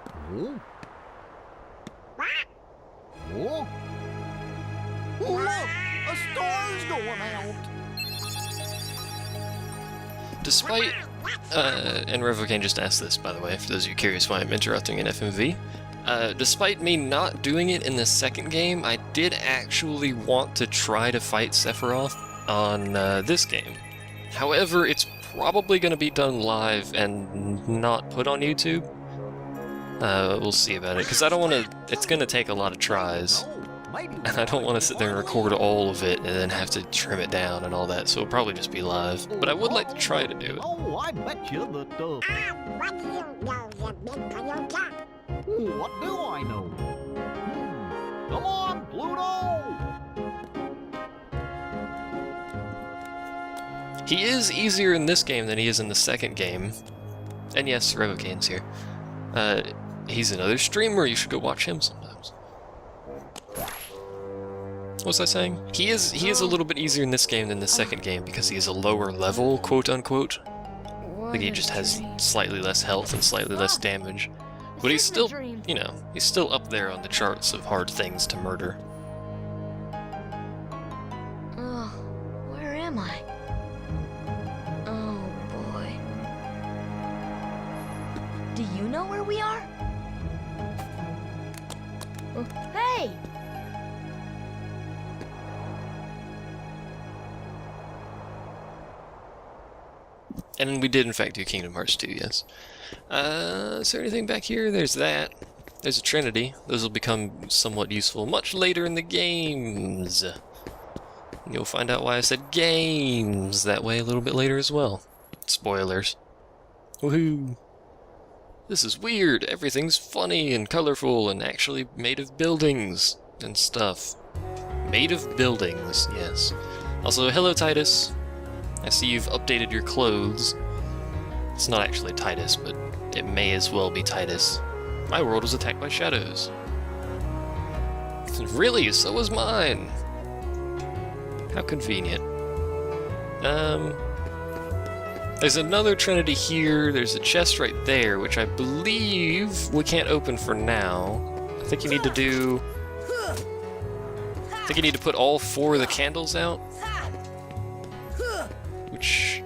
Oh. Oh. Look! A star's going out! Despite, and Revocane just asked this, by the way, for those of you curious why I'm interrupting an FMV. Despite me not doing it in the second game, I did actually want to try to fight Sephiroth on this game. However, it's probably going to be done live and not put on YouTube. We'll see about it, because I don't want to... It's going to take a lot of tries. And I don't want to sit there and record all of it and then have to trim it down and all that, so it'll probably just be live. But I would like to try to do it. Oh, I bet you that, What do you know, you big Toyota? What do I know? Come on, Pluto! He is easier in this game than he is in the second game. And yes, Revocane's here. He's another streamer, you should go watch him sometimes. What was I saying? He is a little bit easier in this game than the second game because he is a lower level, quote unquote. Like he just has slightly less health and slightly less damage. But he's still, you know, he's still up there on the charts of hard things to murder. Oh, where am I? Oh boy. Do you know where we are? Hey! And we did in fact do Kingdom Hearts 2, yes. Is there anything back here? There's that. There's a Trinity. Those will become somewhat useful much later in the games. You'll find out why I said games that way a little bit later as well. Spoilers. Woohoo! This is weird. Everything's funny and colorful and actually made of buildings and stuff. Made of buildings, yes. Also, hello Titus. I see you've updated your clothes. It's not actually Titus, but it may as well be Titus. My world was attacked by shadows. Really? So was mine! How convenient. There's another Trinity here, there's a chest right there, which I believe we can't open for now. I think you need to do... I think you need to put all 4 of the candles out. Which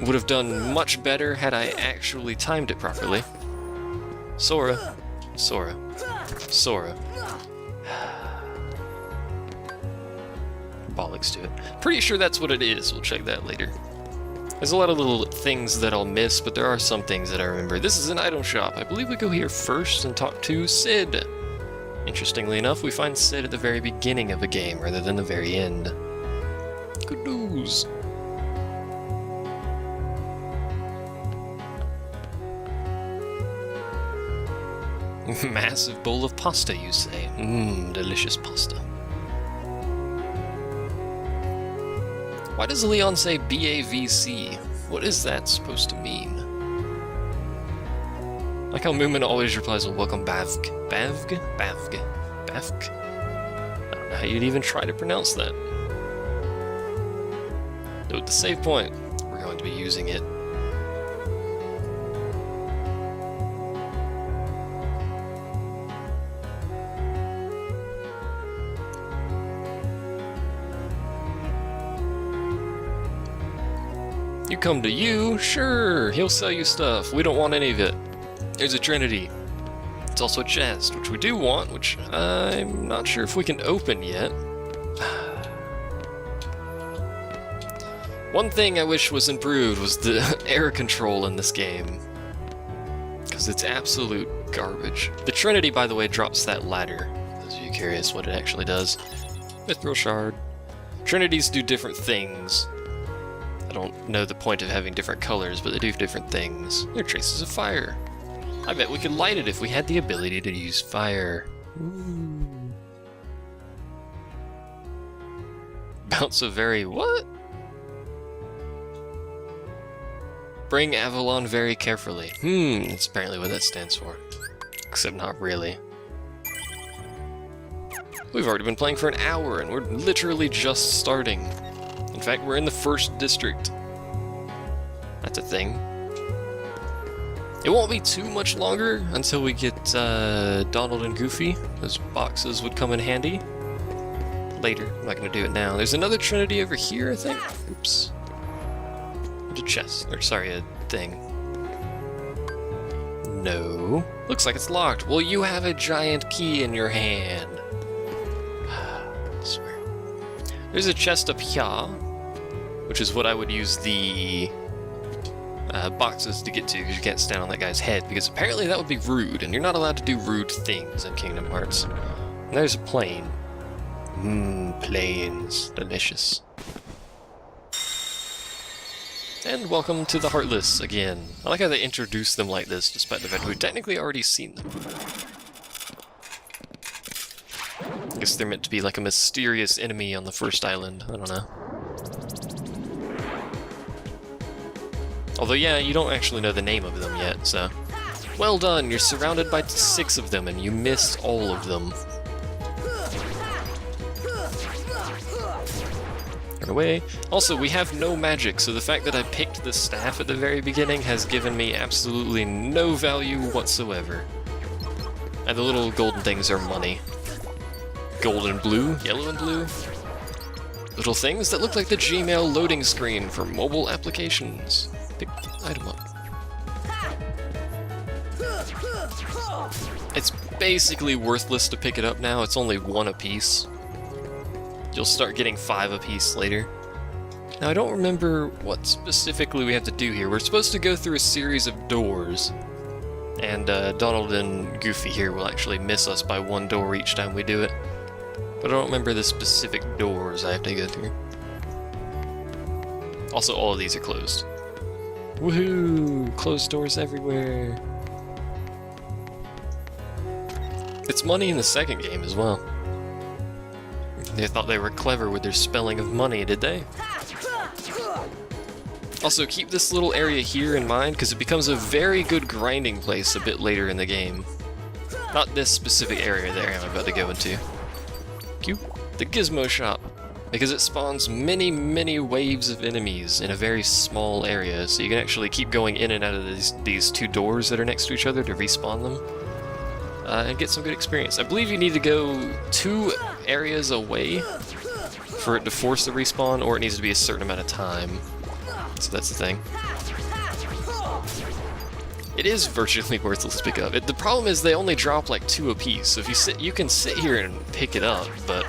would have done much better had I actually timed it properly. Sora. Sora. Sora. Bollocks to it. Pretty sure that's what it is. We'll check that later. There's a lot of little things that I'll miss, but there are some things that I remember. This is an item shop. I believe we go here first and talk to Sid. Interestingly enough, we find Sid at the very beginning of a game rather than the very end. Good news. Massive bowl of pasta, you say? Mmm, delicious pasta. Why does Leon say BAVC? What is that supposed to mean? Like how Moomin always replies with welcome Bavg. Bavg? Bavg? Bavg? I don't know how you'd even try to pronounce that. Note the save point. We're going to be using it. You come to you? Sure, he'll sell you stuff. We don't want any of it. There's a Trinity. It's also a chest, which we do want, which I'm not sure if we can open yet. One thing I wish was improved was the air control in this game. Because it's absolute garbage. The Trinity, by the way, drops that ladder. For those of you curious what it actually does. Mithril Shard. Trinities do different things. I don't know the point of having different colors, but they do different things. They're traces of fire. I bet we could light it if we had the ability to use fire. Ooh. Bounce a very what? Bring Avalon very carefully. That's apparently what that stands for. Except not really. We've already been playing for an hour, and we're literally just starting. In fact, we're in the first district. That's a thing. It won't be too much longer until we get Donald and Goofy. Those boxes would come in handy. Later. I'm not going to do it now. There's another Trinity over here, I think. Oops. A chest. Or, sorry, a thing. No. Looks like it's locked. Well, you have a giant key in your hand. I swear. There's a chest up here, which is what I would use the boxes to get to, because you can't stand on that guy's head, because apparently that would be rude, and you're not allowed to do rude things in Kingdom Hearts. And there's a plane. Planes. Delicious. And welcome to the Heartless again. I like how they introduce them like this, despite the fact we've technically already seen them. I guess they're meant to be like a mysterious enemy on the first island. I don't know. Although, yeah, you don't actually know the name of them yet, so... Well done, you're surrounded by 6 of them, and you missed all of them. Run away. Also, we have no magic, so the fact that I picked the staff at the very beginning has given me absolutely no value whatsoever. And the little golden things are money. Gold and blue, yellow and blue. Little things that look like the Gmail loading screen for mobile applications. Pick item up. It's basically worthless to pick it up now, it's only 1 apiece. You'll start getting 5 apiece later. Now I don't remember what specifically we have to do here. We're supposed to go through a series of doors. And Donald and Goofy here will actually miss us by 1 door each time we do it. But I don't remember the specific doors I have to go through. Also, all of these are closed. Woohoo! Closed doors everywhere. It's money in the second game as well. They thought they were clever with their spelling of money, did they? Also, keep this little area here in mind, because it becomes a very good grinding place a bit later in the game. Not this specific area there I'm about to go into. Cute. The Gizmo Shop. Because it spawns many, many waves of enemies in a very small area, so you can actually keep going in and out of these 2 doors that are next to each other to respawn them. And get some good experience. I believe you need to go 2 areas away for it to force the respawn, or it needs to be a certain amount of time. So that's the thing. It is virtually worthless to pick up. The problem is they only drop like 2 apiece, so if you can sit here and pick it up, but...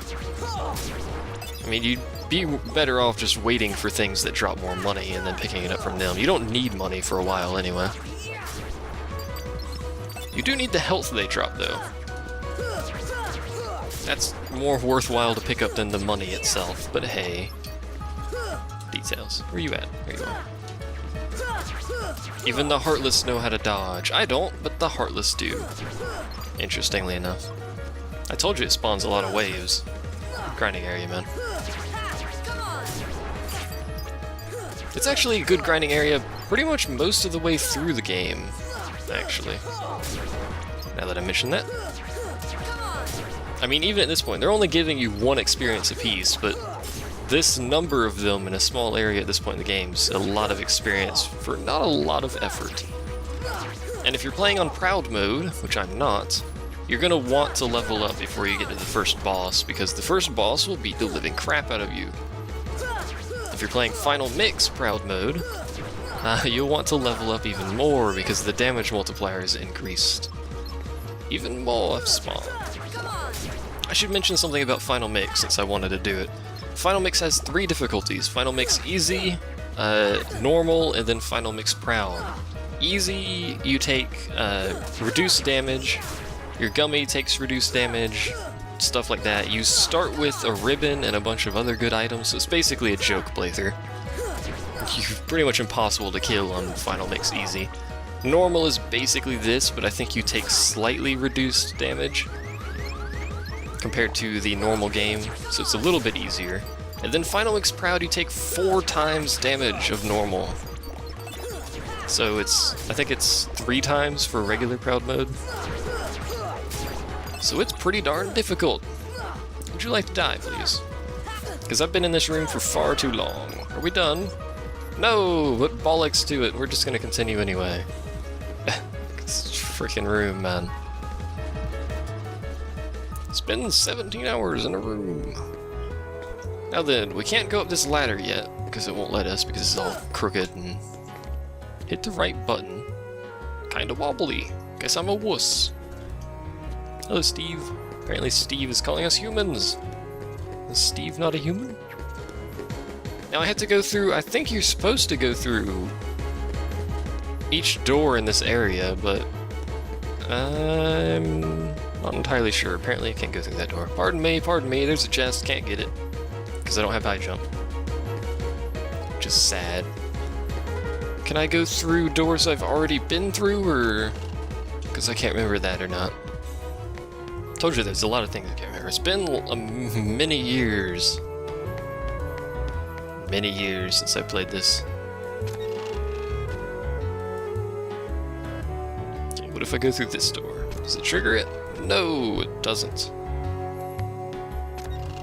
I mean, you'd be better off just waiting for things that drop more money and then picking it up from them. You don't need money for a while anyway. You do need the health they drop, though. That's more worthwhile to pick up than the money itself, but hey. Details. Where you at? There you are. Even the Heartless know how to dodge. I don't, but the Heartless do. Interestingly enough. I told you it spawns a lot of waves. Grinding area, man. It's actually a good grinding area pretty much most of the way through the game, actually. Now that I mention that. I mean, even at this point, they're only giving you 1 experience apiece, but this number of them in a small area at this point in the game is a lot of experience for not a lot of effort. And if you're playing on Proud mode, which I'm not, you're gonna want to level up before you get to the first boss, because the first boss will beat the living crap out of you. If you're playing Final Mix Proud mode, you'll want to level up even more because the damage multiplier is increased. Even more spawn. I should mention something about Final Mix since I wanted to do it. Final Mix has 3 difficulties. Final Mix Easy, Normal, and then Final Mix Proud. Easy, you take reduced damage. Your Gummy takes reduced damage. Stuff like that. You start with a ribbon and a bunch of other good items, so it's basically a joke playthrough. You're pretty much impossible to kill on Final Mix Easy. Normal is basically this, but I think you take slightly reduced damage compared to the normal game, so it's a little bit easier. And then Final Mix Proud, you take 4 times damage of normal. So I think it's 3 times for regular Proud mode. So it's pretty darn difficult. Would you like to die, please? Because I've been in this room for far too long. Are we done? No, but bollocks to it. We're just going to continue anyway. freaking room, man. Spend 17 hours in a room. Now then, we can't go up this ladder yet, because it won't let us, because it's all crooked and... Hit the right button. Kinda wobbly. Guess I'm a wuss. Hello, Steve. Apparently Steve is calling us humans. Is Steve not a human? Now I have to go through... I think you're supposed to go through each door in this area, but I'm not entirely sure. Apparently I can't go through that door. Pardon me, there's a chest, can't get it. Because I don't have high jump. Which is sad. Can I go through doors I've already been through, or... Because I can't remember that or not. Told you there's a lot of things I can't remember. It's been many years. Many years since I played this. Okay, what if I go through this door? Does it trigger it? No, it doesn't.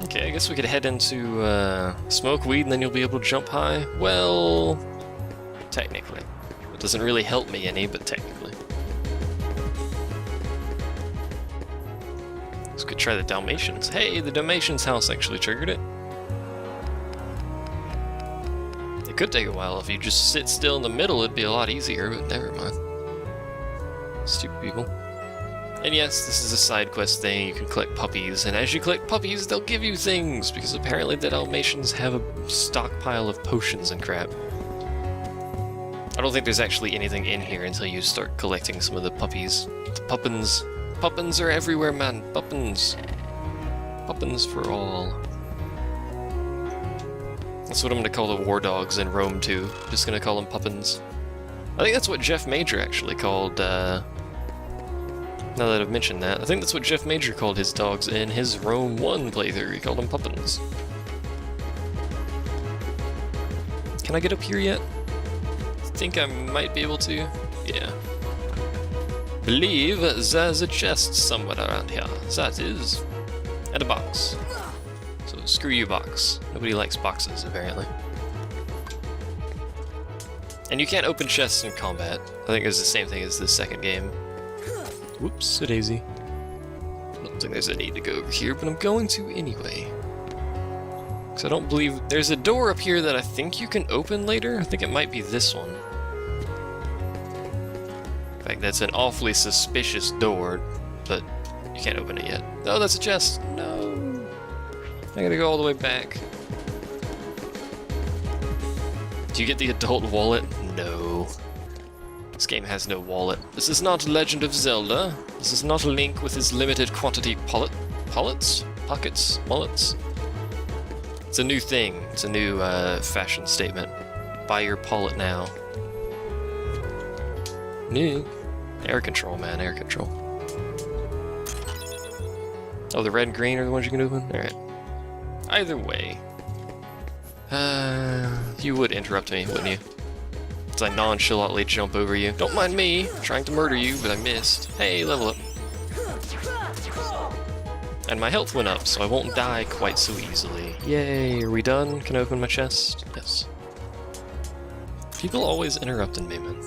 Okay, I guess we could head into smoke weed and then you'll be able to jump high. Well, technically. It doesn't really help me any, but technically. Let's go try the Dalmatians. Hey, the Dalmatians house actually triggered it. It could take a while. If you just sit still in the middle, it'd be a lot easier, but never mind. Stupid people. And yes, this is a side quest thing. You can collect puppies, and as you collect puppies, they'll give you things, because apparently the Dalmatians have a stockpile of potions and crap. I don't think there's actually anything in here until you start collecting some of the puppies. The puppins. Puppins are everywhere, man. Puppins. Puppins for all. That's what I'm gonna call the war dogs in Rome too. Just gonna call them puppins. I think that's what Jeff Major actually called, now that I've mentioned that, I think that's what Jeff Major called his dogs in his Rome 1 playthrough. He called them puppins. Can I get up here yet? I think I might be able to. Yeah. Believe there's a chest somewhere around here. That is. And a box. So screw you, box. Nobody likes boxes, apparently. And you can't open chests in combat. I think it's the same thing as the second game. Whoops, a daisy. I don't think there's a need to go over here, but I'm going to anyway. Because I don't believe... There's a door up here that I think you can open later. I think it might be this one. In fact, that's an awfully suspicious door, but you can't open it yet. Oh, that's a chest. No. I gotta go all the way back. Do you get the adult wallet? No. This game has no wallet. This is not Legend of Zelda. This is not Link with his limited quantity pockets? Mullets? It's a new thing. It's a new fashion statement. Buy your pallet now. New. Air control, man, air control. Oh, the red and green are the ones you can open? Alright. Either way. You would interrupt me, wouldn't you? As I nonchalantly jump over you. Don't mind me, trying to murder you, but I missed. Hey, level up. And my health went up, so I won't die quite so easily. Yay, are we done? Can I open my chest? Yes. People always interrupting me, man.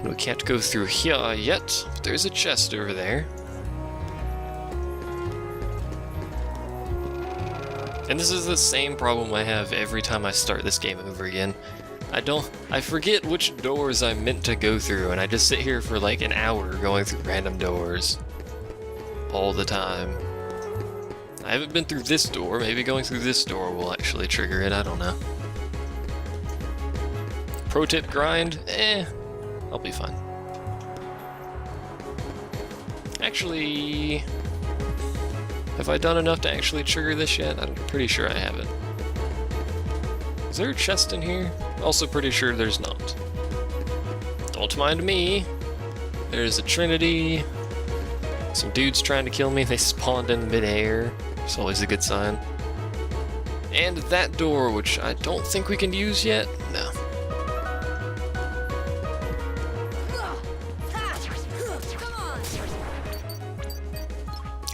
We can't go through here yet, but there's a chest over there. And this is the same problem I have every time I start this game over again. I forget which doors I'm meant to go through, and I just sit here for like an hour going through random doors. All the time. I haven't been through this door, maybe going through this door will actually trigger it, I don't know. Pro tip grind? I'll be fine. Actually... have I done enough to actually trigger this yet? I'm pretty sure I haven't. Is there a chest in here? Also pretty sure there's not. Don't mind me. There's a trinity. Some dudes trying to kill me. They spawned in midair. It's always a good sign. And that door, which I don't think we can use yet. No.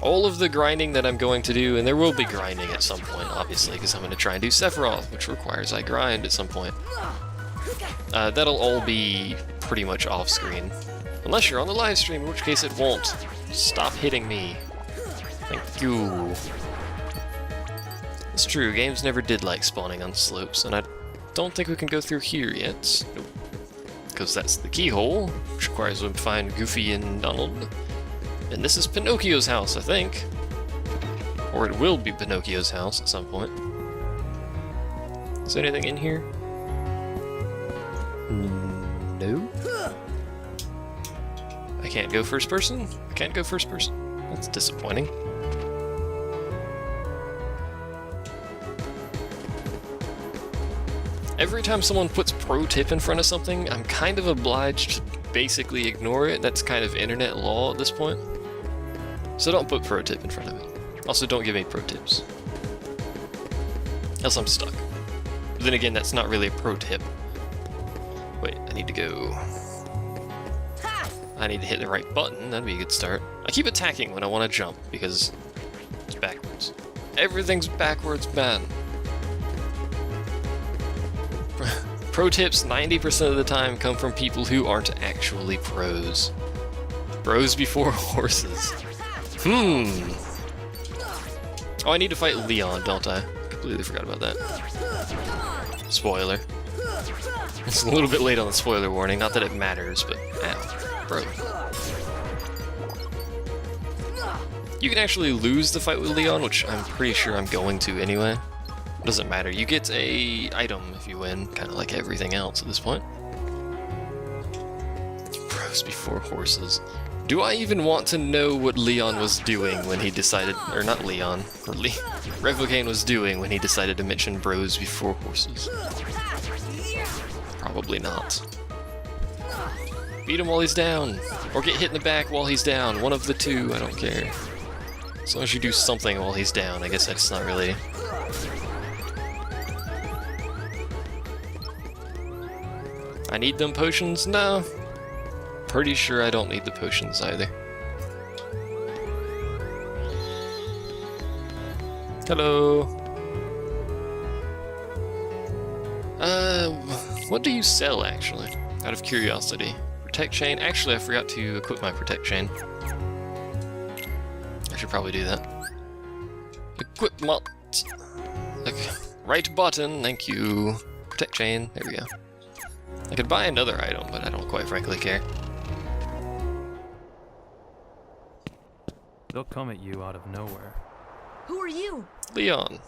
All of the grinding that I'm going to do, and there will be grinding at some point, obviously, because I'm going to try and do Sephiroth, which requires I grind at some point. That'll all be pretty much off-screen. Unless you're on the live stream, in which case it won't. Stop hitting me. Thank you. It's true, games never did like spawning on slopes, and I don't think we can go through here yet. Nope. Because that's the keyhole, which requires we to find Goofy and Donald. And this is Pinocchio's house, I think. Or it will be Pinocchio's house at some point. Is there anything in here? No. I can't go first person? I can't go first person. That's disappointing. Every time someone puts pro tip in front of something, I'm kind of obliged to basically ignore it. That's kind of internet law at this point. So don't put pro tip in front of it. Also, don't give me pro tips. Else I'm stuck. But then again, that's not really a pro tip. Wait, I need to go... I need to hit the right button, that'd be a good start. I keep attacking when I want to jump, because it's backwards. Everything's backwards, man. Pro tips 90% of the time come from people who aren't actually pros. Bros before horses. Oh, I need to fight Leon, don't I? Completely forgot about that. Spoiler. It's a little bit late on the spoiler warning, not that it matters, but ow, bro. You can actually lose the fight with Leon, which I'm pretty sure I'm going to anyway. Doesn't matter, you get a item if you win, kind of like everything else at this point. Bros before horses. Do I even want to know what Leon was doing when he decided, or not Leon, or Revocaine was doing when he decided to mention bros before horses? Probably not. Beat him while he's down, or get hit in the back while he's down. One of the two, I don't care. As long as you do something while he's down, I guess that's not really... I need them potions? No. Pretty sure I don't need the potions either. Hello. What do you sell actually? Out of curiosity. Protect chain? Actually, I forgot to equip my protect chain. I should probably do that. Equipment. Okay. Right button, thank you. Protect chain, there we go. I could buy another item, but I don't quite frankly care. They'll come at you out of nowhere. Who are you? Leon.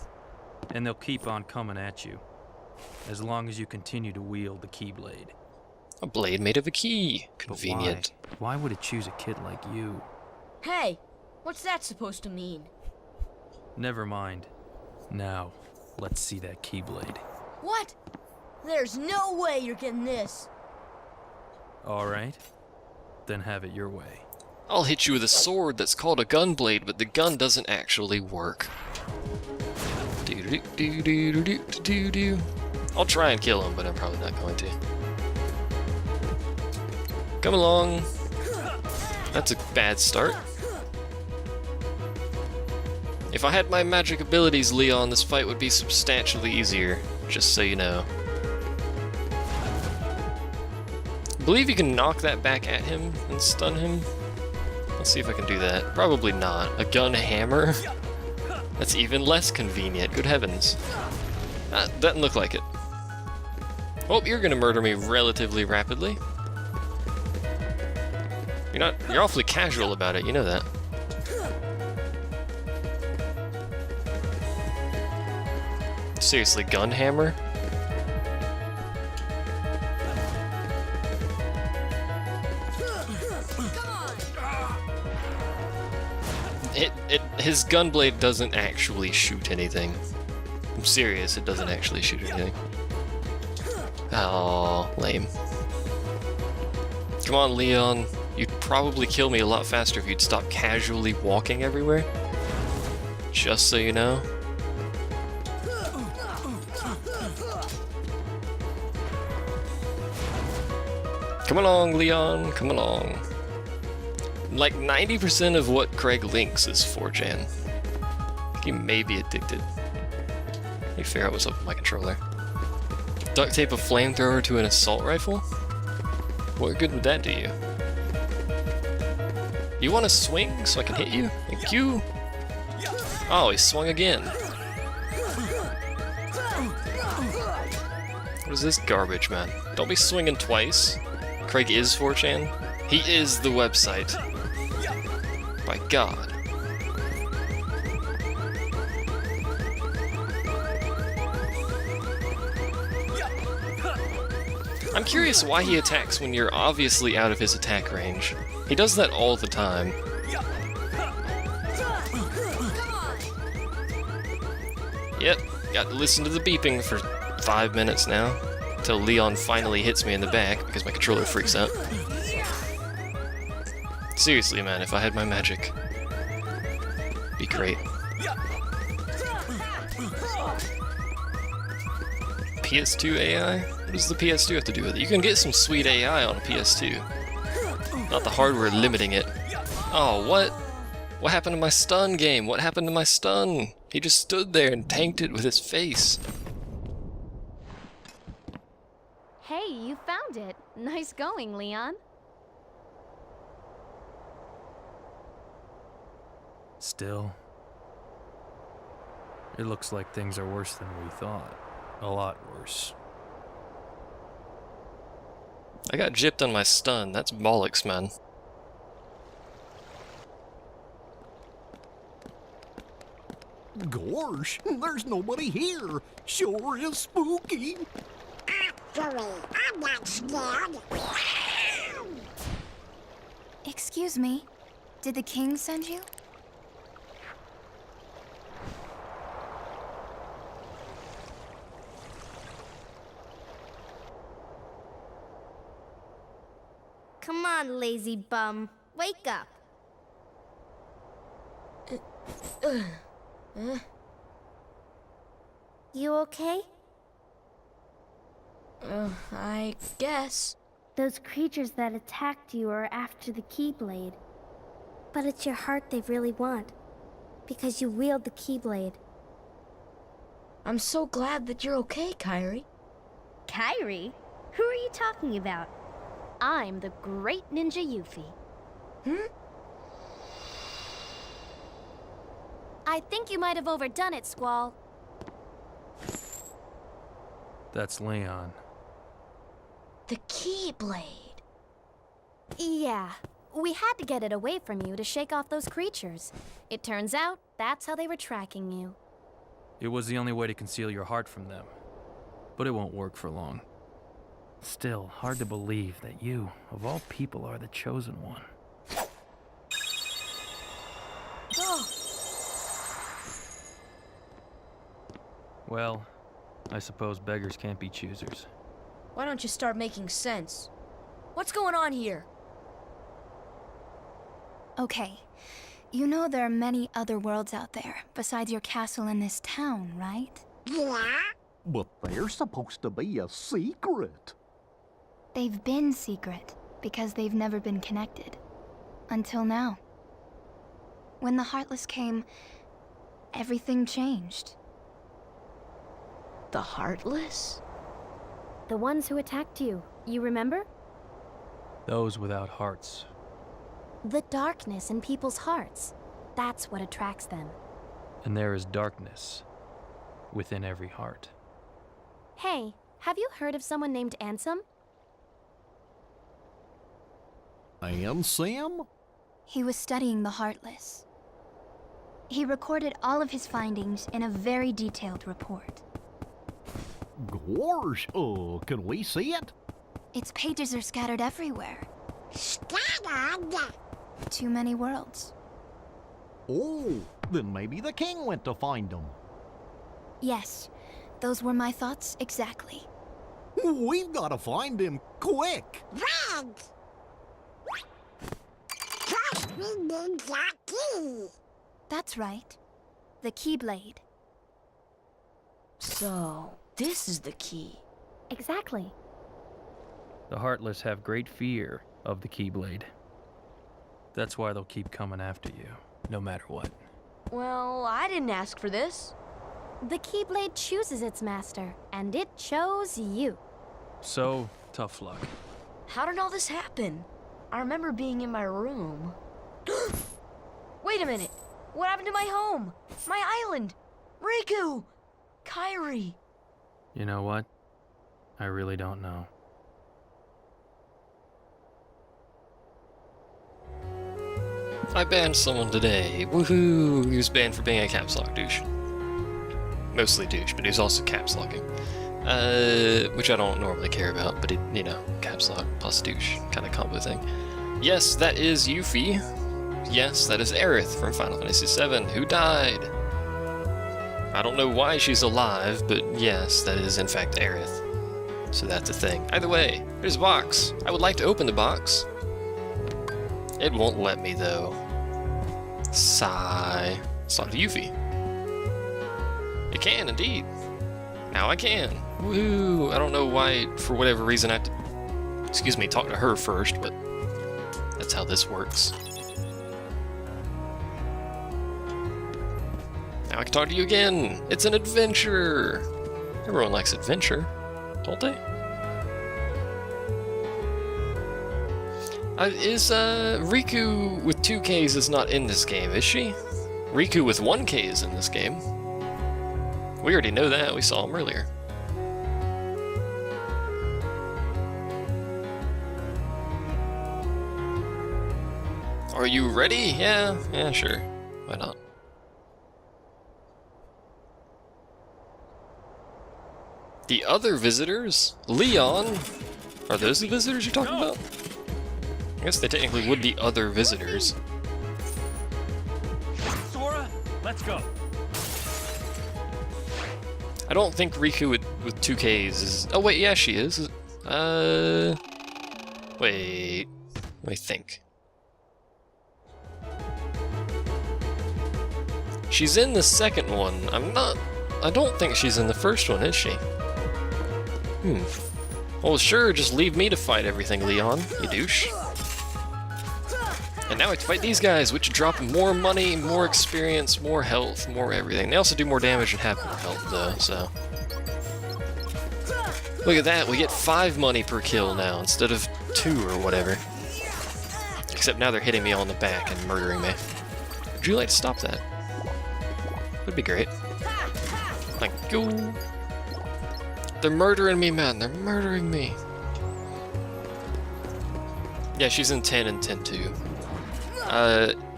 And they'll keep on coming at you. As long as you continue to wield the Keyblade. A blade made of a key. Convenient. But why would it choose a kid like you? Hey, what's that supposed to mean? Never mind. Now, let's see that Keyblade. What? There's no way you're getting this. Alright. Then have it your way. I'll hit you with a sword that's called a gun blade, but the gun doesn't actually work. I'll try and kill him, but I'm probably not going to. Come along. That's a bad start. If I had my magic abilities, Leon, this fight would be substantially easier, just so you know. I believe you can knock that back at him and stun him. Let's see if I can do that. Probably not. A gun hammer? That's even less convenient. Good heavens. Doesn't look like it. Oh, you're gonna murder me relatively rapidly. You're awfully casual about it, you know that. Seriously, gun hammer? His gunblade doesn't actually shoot anything. I'm serious, it doesn't actually shoot anything. Oh, lame. Come on, Leon. You'd probably kill me a lot faster if you'd stop casually walking everywhere. Just so you know. Come along, Leon, come along. Like 90% of what Craig links is 4chan. I think he may be addicted. Let me figure out what's up with my controller. Duct tape a flamethrower to an assault rifle? What good would that do you? You want to swing so I can hit you? Thank you. Oh, he swung again. What is this garbage, man? Don't be swinging twice. Craig is 4chan. He is the website. By God. I'm curious why he attacks when you're obviously out of his attack range. He does that all the time. Yep, got to listen to the beeping for 5 minutes now, until Leon finally hits me in the back because my controller freaks out. Seriously, man, if I had my magic, it'd be great. PS2 AI? What does the PS2 have to do with it? You can get some sweet AI on a PS2. Not the hardware limiting it. Oh, what? What happened to my stun game? What happened to my stun? He just stood there and tanked it with his face. Hey, you found it. Nice going, Leon. Still, it looks like things are worse than we thought. A lot worse. I got gypped on my stun. That's bollocks, man. Gosh, there's nobody here. Sure is spooky. Actually, I'm not scared. Excuse me, did the king send you? Come on, lazy bum. Wake up. You okay? I guess. Those creatures that attacked you are after the Keyblade. But it's your heart they really want. Because you wield the Keyblade. I'm so glad that you're okay, Kairi. Kairi? Who are you talking about? I'm the great ninja Yuffie. I think you might have overdone it, Squall. That's Leon. The Keyblade. Yeah, we had to get it away from you to shake off those creatures. It turns out that's how they were tracking you. It was the only way to conceal your heart from them. But it won't work for long. Still, hard to believe that you, of all people, are the chosen one. Well, I suppose beggars can't be choosers. Why don't you start making sense? What's going on here? Okay, you know there are many other worlds out there besides your castle in this town, right? Yeah? But they're supposed to be a secret. They've been secret because they've never been connected. Until now. When the Heartless came, everything changed. The Heartless? The ones who attacked you, you remember? Those without hearts. The darkness in people's hearts. That's what attracts them. And there is darkness within every heart. Hey, have you heard of someone named Ansem? And Sam? He was studying the Heartless. He recorded all of his findings in a very detailed report. Gosh, can we see it? Its pages are scattered everywhere. Scattered? Too many worlds. Oh, then maybe the king went to find them. Yes, those were my thoughts exactly. We've got to find him quick. Red! First we need that key. That's right. The Keyblade. So, this is the key. Exactly. The Heartless have great fear of the Keyblade. That's why they'll keep coming after you, no matter what. Well, I didn't ask for this. The Keyblade chooses its master, and it chose you. So, tough luck. How did all this happen? I remember being in my room. Wait a minute. What happened to my home? My island? Riku! Kairi! You know what? I really don't know. I banned someone today. Woohoo! He was banned for being a caps lock douche. Mostly douche, but he was also caps locking. Which I don't normally care about, but it, you know, caps lock plus douche kind of combo thing. Yes, that is Yuffie. Yes, that is Aerith from Final Fantasy VII, who died. I don't know why she's alive, but yes, that is in fact Aerith. So that's a thing. Either way, there's a box. I would like to open the box. It won't let me though. Sigh. Let's talk to Yuffie. It can indeed. Now I can. Woohoo! I don't know why, for whatever reason, I have to, talk to her first, but that's how this works. Now I can talk to you again! It's an adventure! Everyone likes adventure, don't they? Riku with 2 Ks is not in this game, is she? Riku with 1 K is in this game. We already know that, we saw him earlier. Are you ready? Yeah, sure. Why not? The other visitors? Leon? Are those the visitors you're talking about? I guess they technically would be other visitors. Sora, let's go. I don't think Riku with 2 Ks is... Oh wait, yeah, she is. Wait. Let me think. She's in the second one. I don't think she's in the first one, is she? Well, sure, just leave me to fight everything, Leon, you douche. And now I have to fight these guys, which drop more money, more experience, more health, more everything. They also do more damage and have more health, though, so... Look at that, we get 5 money per kill now, instead of 2 or whatever. Except now they're hitting me on the back and murdering me. Would you like to stop that? Would be great. Thank you. They're murdering me, man. They're murdering me. Yeah, she's in 10 and 10 too.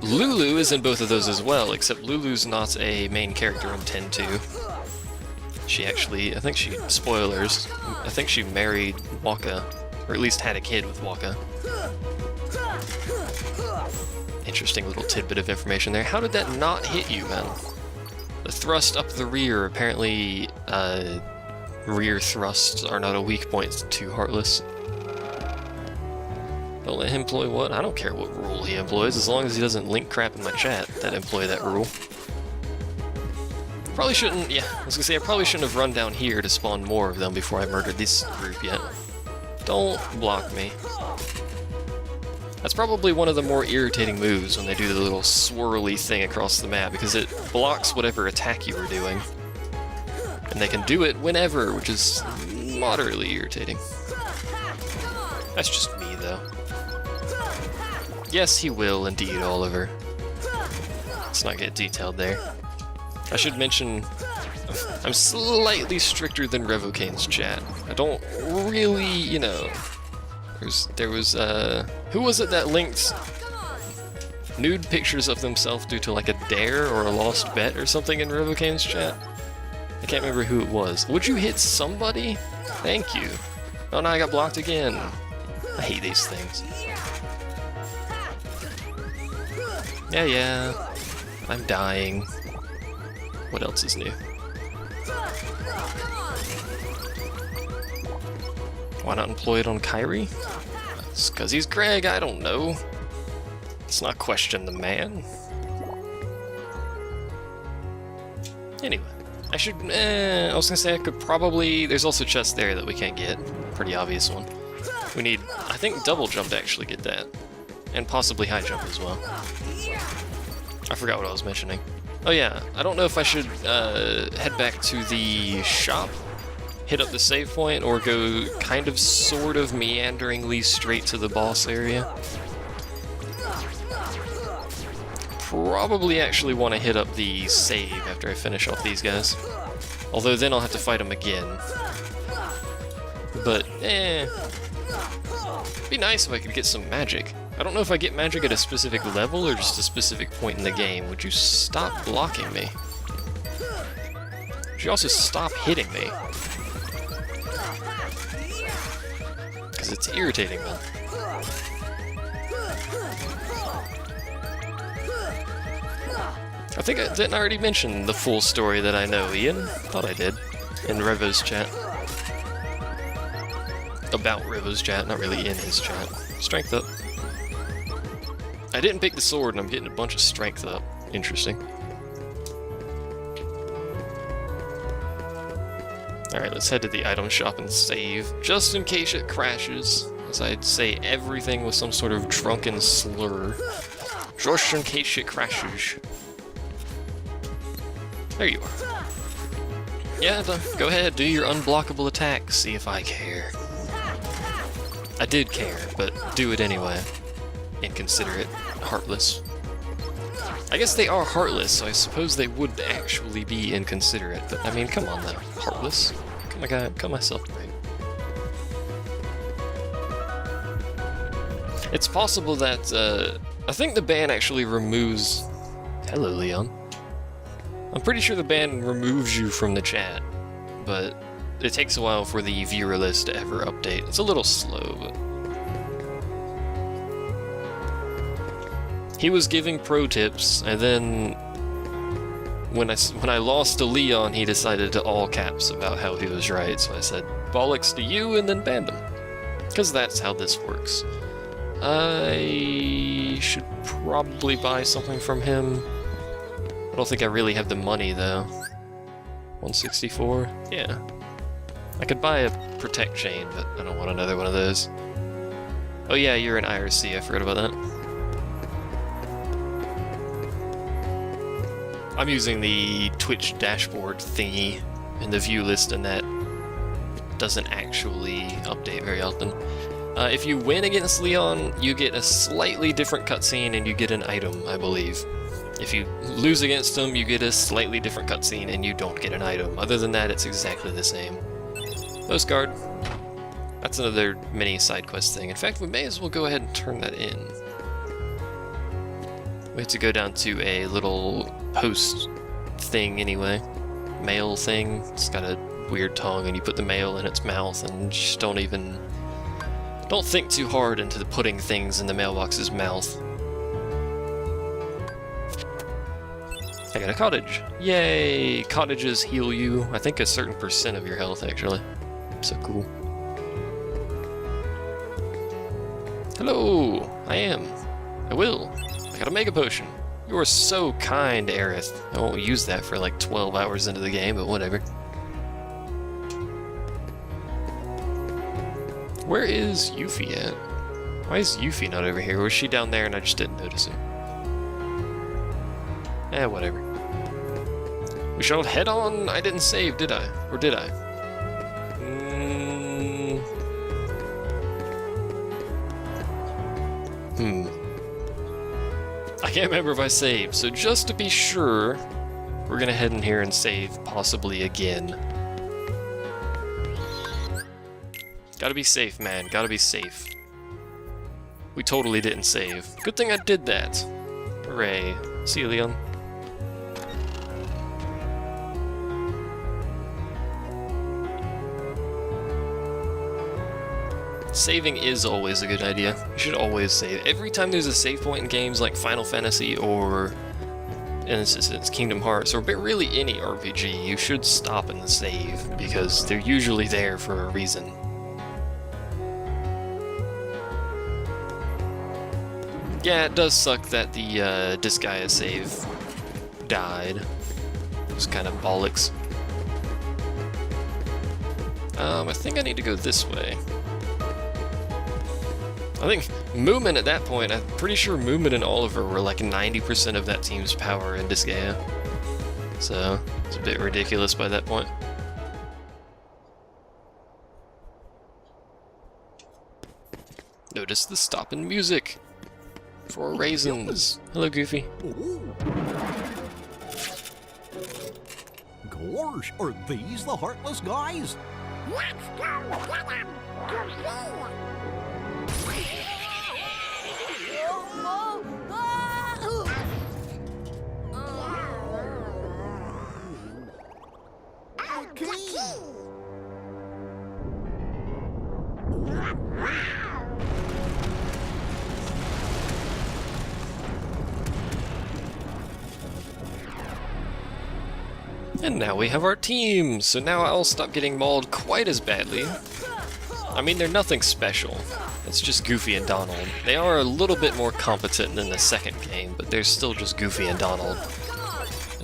Lulu is in both of those as well, except Lulu's not a main character in 10 too. She actually, I think she, spoilers, I think she married Waka, or at least had a kid with Waka. Interesting little tidbit of information there. How did that not hit you, man? The thrust up the rear, apparently, rear thrusts are not a weak point to Heartless. Don't let him employ what? I don't care what rule he employs, as long as he doesn't link crap in my chat that employ that rule. Probably shouldn't, yeah, I was gonna say I probably shouldn't have run down here to spawn more of them before I murdered this group yet. Don't block me. That's probably one of the more irritating moves when they do the little swirly thing across the map, because it blocks whatever attack you were doing. And they can do it whenever, which is moderately irritating. That's just me, though. Yes, he will, indeed, Oliver. Let's not get detailed there. I should mention, I'm slightly stricter than Revocane's chat. I don't really, you know... There was, who was it that linked nude pictures of themselves due to like a dare or a lost bet or something in Revocane's chat? I can't remember who it was. Would you hit somebody? Thank you. Oh no, I got blocked again. I hate these things. Yeah. I'm dying. What else is new? Why not employ it on Kairi? It's because he's Greg, I don't know. Let's not question the man. Anyway, I was gonna say I could probably... There's also chests there that we can't get. Pretty obvious one. We need, I think, double jump to actually get that. And possibly high jump as well. I forgot what I was mentioning. Oh yeah, I don't know if I should head back to the shop, hit up the save point or go kind of sort of meanderingly straight to the boss area. Probably actually want to hit up the save after I finish off these guys. Although then I'll have to fight them again. But, it'd be nice if I could get some magic. I don't know if I get magic at a specific level or just a specific point in the game. Would you stop blocking me? Would you also stop hitting me? Because it's irritating me. I think I didn't already mention the full story that I know, Ian? Thought I did. In Revo's chat. About Revo's chat, not really in his chat. Strength up. I didn't pick the sword and I'm getting a bunch of strength up. Interesting. Alright, let's head to the item shop and save, just in case it crashes. As I'd say everything with some sort of drunken slur. Just in case it crashes. There you are. Yeah, go ahead, do your unblockable attack, see if I care. I did care, but do it anyway. Inconsiderate, heartless. I guess they are heartless, so I suppose they would actually be inconsiderate, but I mean, come on though, heartless. Come on, got myself right. It's possible that, I think the ban actually removes... Hello, Leon. I'm pretty sure the ban removes you from the chat, but it takes a while for the viewer list to ever update. It's a little slow, but... He was giving pro tips, and then when I lost to Leon, he decided to all caps about how he was right, so I said, bollocks to you, and then banned him. Because that's how this works. I should probably buy something from him. I don't think I really have the money, though. 164? Yeah. I could buy a Protect Chain, but I don't want another one of those. Oh yeah, you're an IRC, I forgot about that. I'm using the Twitch dashboard thingy in the view list, and that doesn't actually update very often. If you win against Leon, you get a slightly different cutscene and you get an item, I believe. If you lose against him, you get a slightly different cutscene and you don't get an item. Other than that, it's exactly the same. Postcard. That's another mini side quest thing. In fact, we may as well go ahead and turn that in. We have to go down to a little post thing anyway. Mail thing. It's got a weird tongue and you put the mail in its mouth and just don't think too hard into putting things in the mailbox's mouth. I got a cottage. Yay! Cottages heal you. I think a certain % of your health, actually. So cool. Hello! I am. I will. I got a Mega Potion. You are so kind, Aerith. I won't use that for like 12 hours into the game, but whatever. Where is Yuffie at? Why is Yuffie not over here? Or is she down there and I just didn't notice her? Eh, whatever. We shall head on. I didn't save, did I? Or did I? I can't remember if I saved, so just to be sure, we're gonna head in here and save, possibly again. Gotta be safe, man. Gotta be safe. We totally didn't save. Good thing I did that. Hooray. See you, Leon. Saving is always a good idea. You should always save. Every time there's a save point in games like Final Fantasy or, in this instance, Kingdom Hearts, or really any RPG, you should stop and save, because they're usually there for a reason. Yeah, it does suck that the Disgaea save died. It was kind of bollocks. I think I need to go this way. I think Moomin at that point, I'm pretty sure Moomin and Oliver were like 90% of that team's power in Disgaea. So, it's a bit ridiculous by that point. Notice the stop in music. 4 raisins. Hello, Goofy. Oh. Gosh, are these the Heartless guys? Let's go get him! And now we have our team, so now I'll stop getting mauled quite as badly. I mean, they're nothing special. It's just Goofy and Donald. They are a little bit more competent than the second game, but they're still just Goofy and Donald.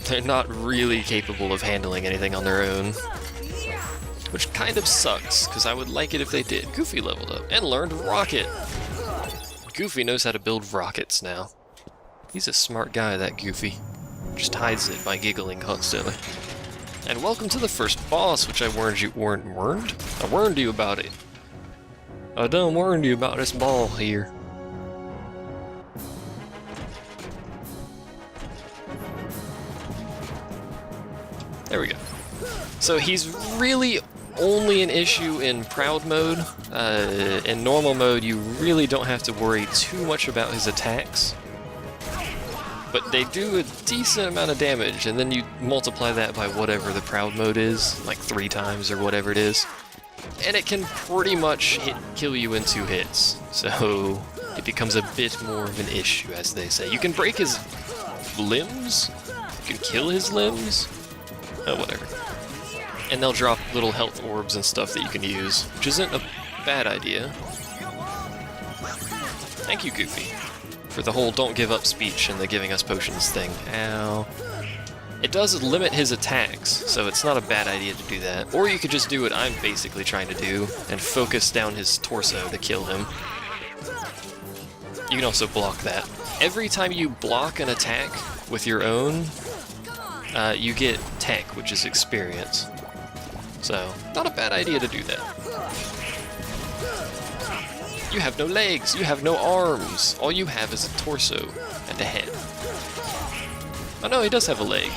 They're not really capable of handling anything on their own. Which kind of sucks, because I would like it if they did. Goofy leveled up and learned Rocket. Goofy knows how to build rockets now. He's a smart guy, that Goofy. Just hides it by giggling constantly. And welcome to the first boss, which I warned you about it. I done warned you about this ball here. There we go. So he's really only an issue in Proud mode. In normal mode, you really don't have to worry too much about his attacks. But they do a decent amount of damage, and then you multiply that by whatever the Proud mode is, like 3 times or whatever it is. And it can pretty much kill you in 2 hits. So it becomes a bit more of an issue, as they say. You can break his limbs, you can kill his limbs, oh, whatever. And they'll drop little health orbs and stuff that you can use, which isn't a bad idea. Thank you, Goofy, for the whole don't give up speech and the giving us potions thing. Ow. It does limit his attacks, so it's not a bad idea to do that. Or you could just do what I'm basically trying to do, and focus down his torso to kill him. You can also block that. Every time you block an attack with your own, you get tech, which is experience. So, not a bad idea to do that. You have no legs, you have no arms. All you have is a torso and a head. Oh no, he does have a leg.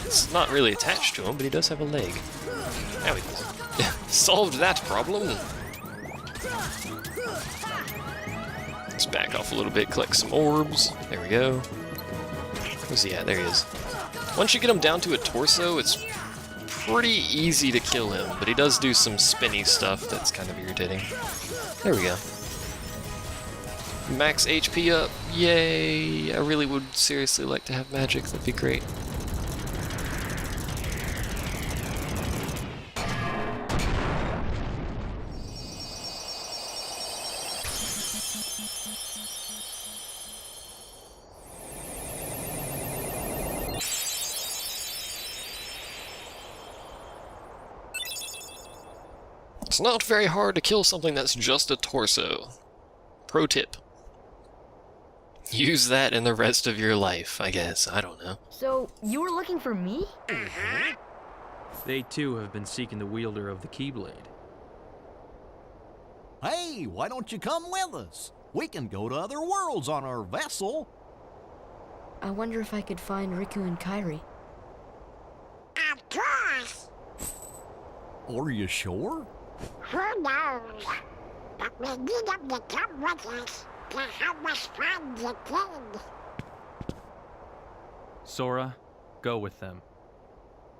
It's not really attached to him, but he does have a leg. Now he does. Solved that problem. Let's back off a little bit, collect some orbs. There we go. Where's he at? There he is. Once you get him down to a torso, it's pretty easy to kill him, but he does do some spinny stuff that's kind of irritating. There we go. Max HP up, yay! I really would seriously like to have magic, that'd be great. It's not very hard to kill something that's just a torso. Pro tip. Use that in the rest of your life, I guess. I don't know. So, you were looking for me? They too have been seeking the wielder of the Keyblade. Hey, why don't you come with us? We can go to other worlds on our vessel. I wonder if I could find Riku and Kairi. Of course! Are you sure? Who knows? But we need them to come with us to help us find the kid. Sora, go with them.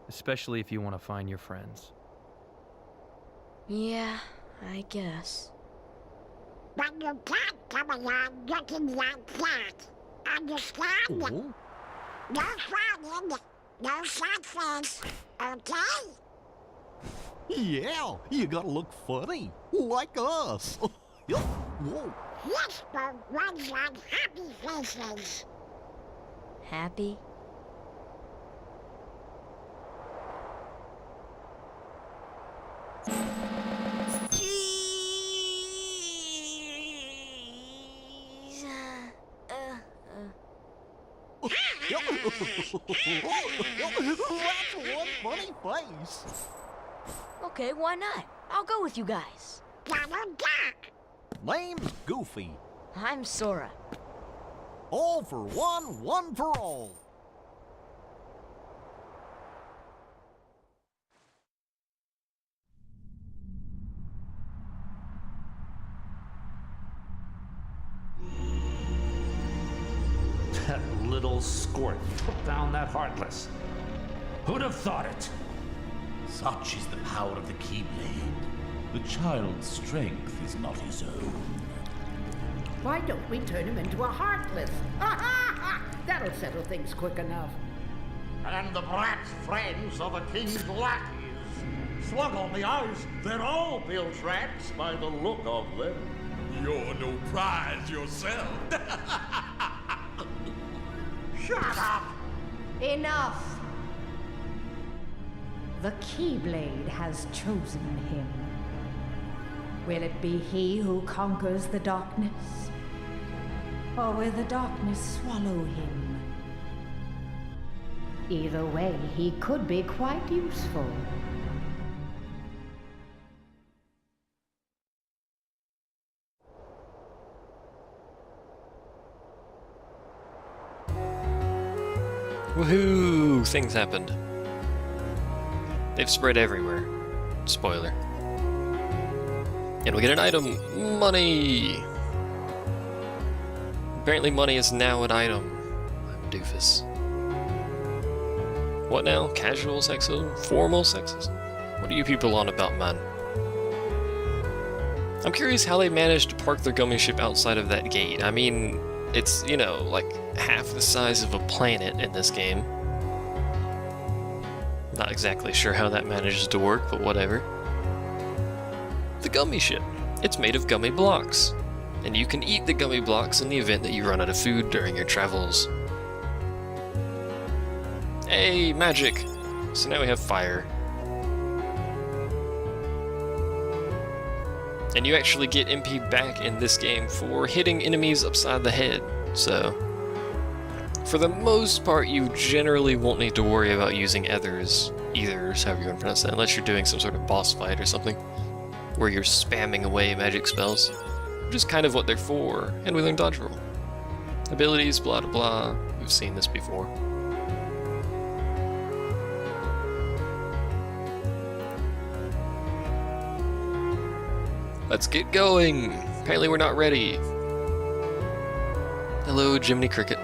Especially if you want to find your friends. Yeah, I guess. But you can't come along looking like that. Understand? Oh. No frowning, no sad face, okay? Yeah, you gotta look funny, like us. Yup. Whoa. This boat runs on happy faces. Happy? Jeez. That's one funny face. Okay, why not? I'll go with you guys. Donald Duck. name's Goofy. I'm Sora. All for one, one for all. That little squirt took down that Heartless. Who'd have thought it? Such is the power of the Keyblade. The child's strength is not his own. Why don't we turn him into a Heartless? That'll settle things quick enough. And the brat's friends are the king's lackeys. Slug on the eyes, they're all Bill's rats by the look of them. You're no prize yourself. Shut up! Enough! The Keyblade has chosen him. Will it be he who conquers the darkness? Or will the darkness swallow him? Either way, he could be quite useful. Woohoo! Things happened. They've spread everywhere. Spoiler. And we get an item. Money! Apparently money is now an item. I'm a doofus. What now? Casual sexism? Formal sexism? What are you people on about, man? I'm curious how they managed to park their gummy ship outside of that gate. I mean, it's, you know, like half the size of a planet in this game. Not exactly sure how that manages to work, but whatever. The gummy ship. It's made of gummy blocks, and you can eat the gummy blocks in the event that you run out of food during your travels. Hey, magic! So now we have fire. And you actually get MP back in this game for hitting enemies upside the head, so... For the most part, you generally won't need to worry about using ethers, ethers, however you want to pronounce that, unless you're doing some sort of boss fight or something, where you're spamming away magic spells, which is kind of what they're for, and we learn dodge roll. Abilities, blah blah blah, we've seen this before. Let's get going! Apparently we're not ready. Hello, Jiminy Cricket.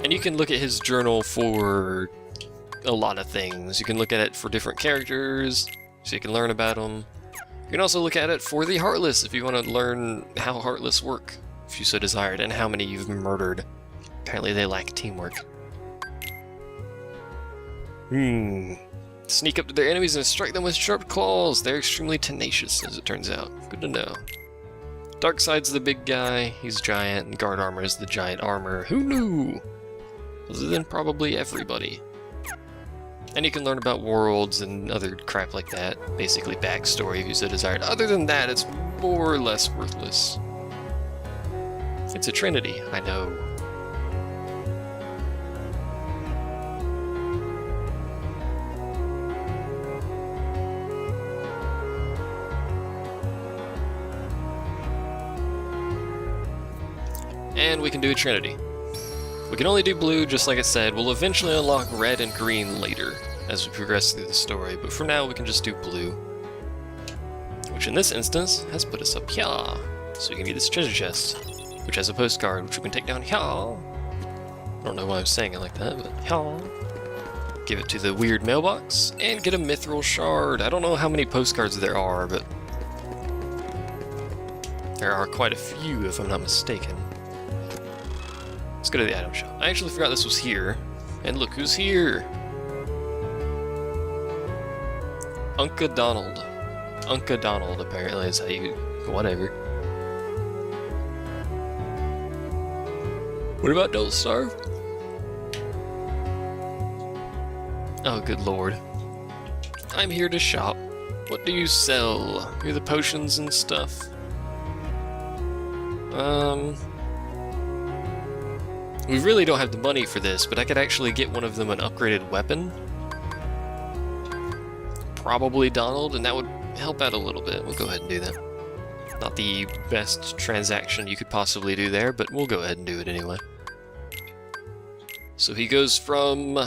And you can look at his journal for a lot of things. You can look at it for different characters, so you can learn about them. You can also look at it for the Heartless, if you want to learn how Heartless work, if you so desired, and how many you've murdered. Apparently they lack teamwork. Sneak up to their enemies and strike them with sharp claws. They're extremely tenacious, as it turns out. Good to know. Darkseid's the big guy. He's giant, and guard armor is the giant armor. Who knew? Other than probably everybody. And you can learn about worlds and other crap like that. Basically backstory if you so desired. Other than that, it's more or less worthless. It's a trinity, I know. And we can do a trinity. We can only do blue, just like I said. We'll eventually unlock red and green later, as we progress through the story, but for now we can just do blue. Which in this instance, has put us up here. So we can get this treasure chest, which has a postcard, which we can take down here. I don't know why I'm saying it like that, but here. Give it to the weird mailbox, and get a mithril shard. I don't know how many postcards there are, but there are quite a few, if I'm not mistaken. Let's go to the item shop. I actually forgot this was here. And look who's here! Unca Donald. Unca Donald, apparently, is how you... whatever. What about Don't Starve? Oh, good lord. I'm here to shop. What do you sell? You're the potions and stuff. We really don't have the money for this, but I could actually get one of them an upgraded weapon. probably Donald, and that would help out a little bit. We'll go ahead and do that. Not the best transaction you could possibly do there, but we'll go ahead and do it anyway. So he goes from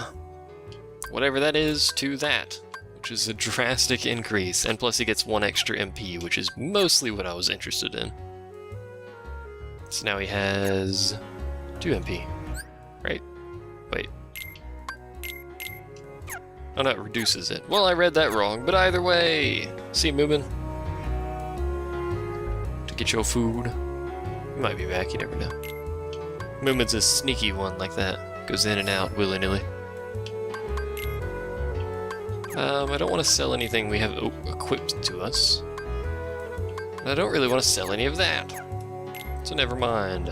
whatever that is to that, which is a drastic increase, and plus he gets 1 extra MP, which is mostly what I was interested in. So now he has 2 MP, right? Wait. Oh no, it reduces it. Well, I read that wrong, but either way! See you, Moomin. To get your food. He might be back, you never know. Moomin's a sneaky one like that. Goes in and out willy-nilly. I don't want to sell anything we have equipped to us. And I don't really want to sell any of that. So never mind.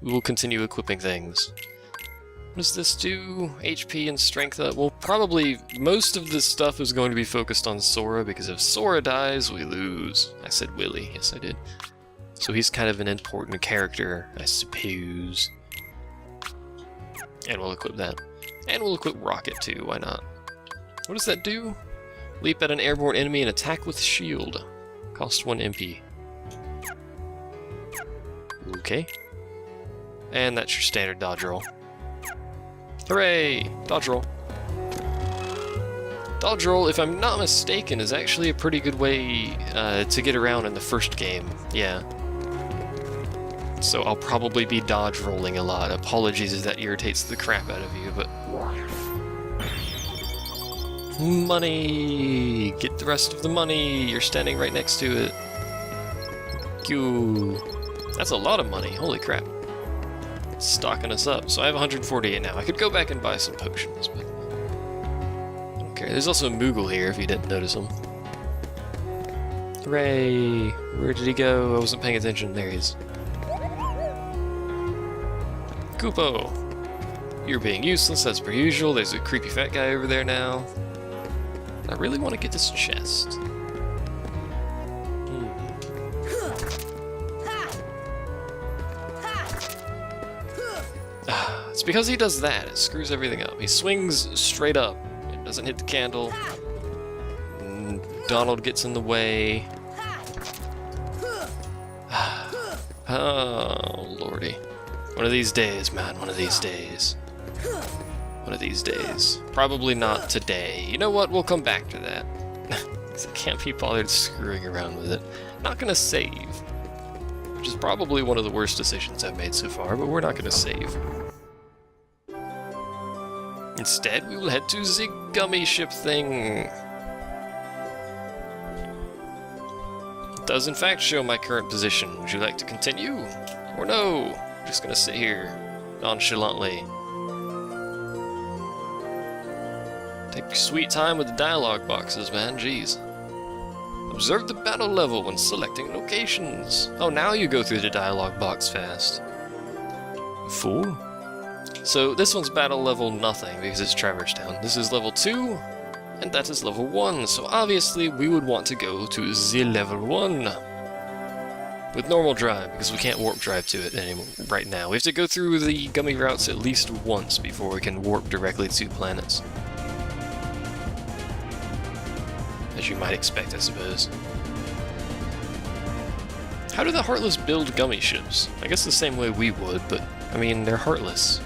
We will continue equipping things. What does this do? HP and strength up? Well, probably most of this stuff is going to be focused on Sora, because if Sora dies, we lose. I said Willy. Yes, I did. So he's kind of an important character, I suppose. And we'll equip that. And we'll equip Rocket too, why not? What does that do? Leap at an airborne enemy and attack with shield. Cost 1 MP. Okay. And that's your standard dodge roll. Hooray! Dodge roll. Dodge roll, if I'm not mistaken, is actually a pretty good way to get around in the first game. Yeah. So I'll probably be dodge rolling a lot. Apologies if that irritates the crap out of you, but... Money! Get the rest of the money! You're standing right next to it. Q. That's a lot of money, holy crap. It's stocking us up. So I have 148 now. I could go back and buy some potions, but... I don't care. There's also a Moogle here, if you didn't notice him. Hooray! Where did he go? I wasn't paying attention. There he is. Koopo! You're being useless as per usual. There's a creepy fat guy over there now. I really want to get this chest. It's because he does that. It screws everything up. He swings straight up. It doesn't hit the candle. Donald gets in the way. Oh, lordy. One of these days, man. One of these days. One of these days. Probably not today. You know what? We'll come back to that. Because I can't be bothered screwing around with it. Not gonna save. Which is probably one of the worst decisions I've made so far, but we're not gonna save. Instead, we will head to the Gummy ship thing. It does in fact show my current position. Would you like to continue? Or no? I'm just gonna sit here, nonchalantly. Take sweet time with the dialogue boxes, man, jeez. Observe the battle level when selecting locations. Oh, now you go through the dialogue box fast. Fool. So this one's battle level nothing, because it's Traverse Town. This is level 2, and that is level 1, so obviously we would want to go to the level 1. With normal drive, because we can't warp drive to it anymore right now. We have to go through the Gummy routes at least once before we can warp directly to planets. As you might expect, I suppose. How do the Heartless build Gummy ships? I guess the same way we would, but, I mean, they're Heartless.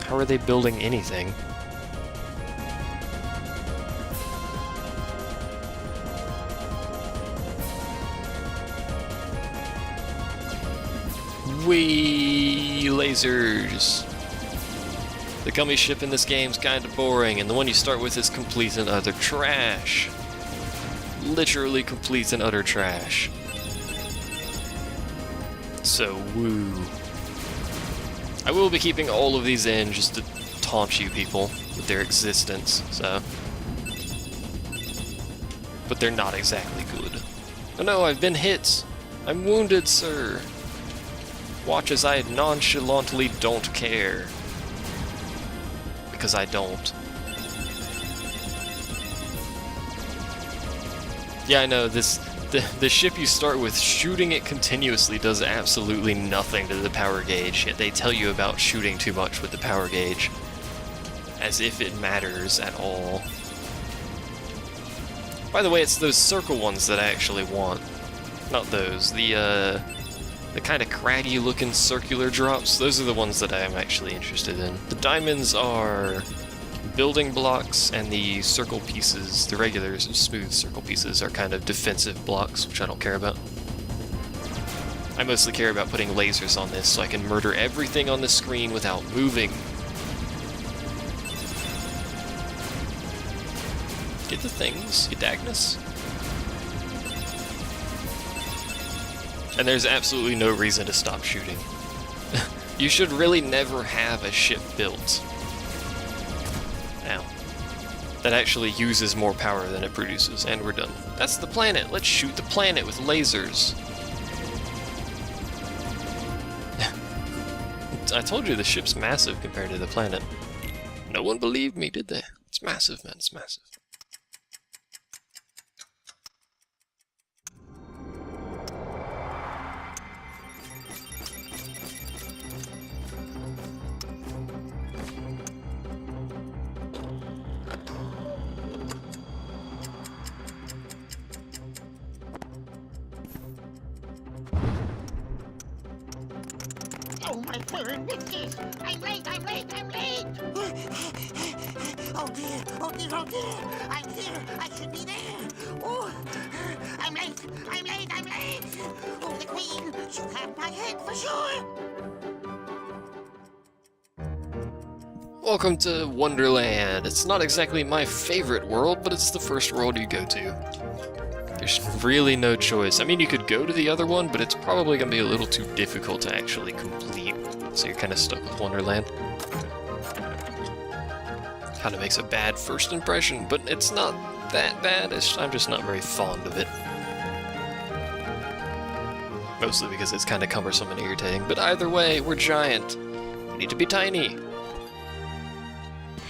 How are they building anything? Whee! Lasers! The Gummy ship in this game's kinda boring, and the one you start with is complete and utter trash. Literally complete and utter trash. So, woo. I will be keeping all of these in just to taunt you people with their existence, so... But they're not exactly good. Oh no, I've been hit! I'm wounded, sir! Watch as I nonchalantly don't care. Because I don't. Yeah, I know, the ship you start with, shooting it continuously does absolutely nothing to the power gauge, yet they tell you about shooting too much with the power gauge. As if it matters at all. By the way, it's those circle ones that I actually want. Not those. The kind of craggy looking circular drops, those are the ones that I am actually interested in. The diamonds are building blocks, and the circle pieces, the regular smooth circle pieces, are kind of defensive blocks, which I don't care about. I mostly care about putting lasers on this so I can murder everything on the screen without moving. Get the things, you Dagnus. And there's absolutely no reason to stop shooting. You should really never have a ship built. Now, that actually uses more power than it produces, and we're done. That's the planet. Let's shoot the planet with lasers. I told you the ship's massive compared to the planet. No one believed me, did they? It's massive, man. It's massive. Oh, my word, bitches! I'm late, I'm late, I'm late! Oh dear, oh dear, oh dear! I'm here, I should be there! Oh, I'm late, I'm late, I'm late! Oh, the Queen, she'll have my head for sure! Welcome to Wonderland. It's not exactly my favorite world, but it's the first world you go to. There's really no choice. I mean, you could go to the other one, but it's probably going to be a little too difficult to actually complete. So you're kind of stuck with Wonderland. Kind of makes a bad first impression, but it's not that bad. I'm just not very fond of it. Mostly because it's kind of cumbersome and irritating. But either way, we're giant. We need to be tiny.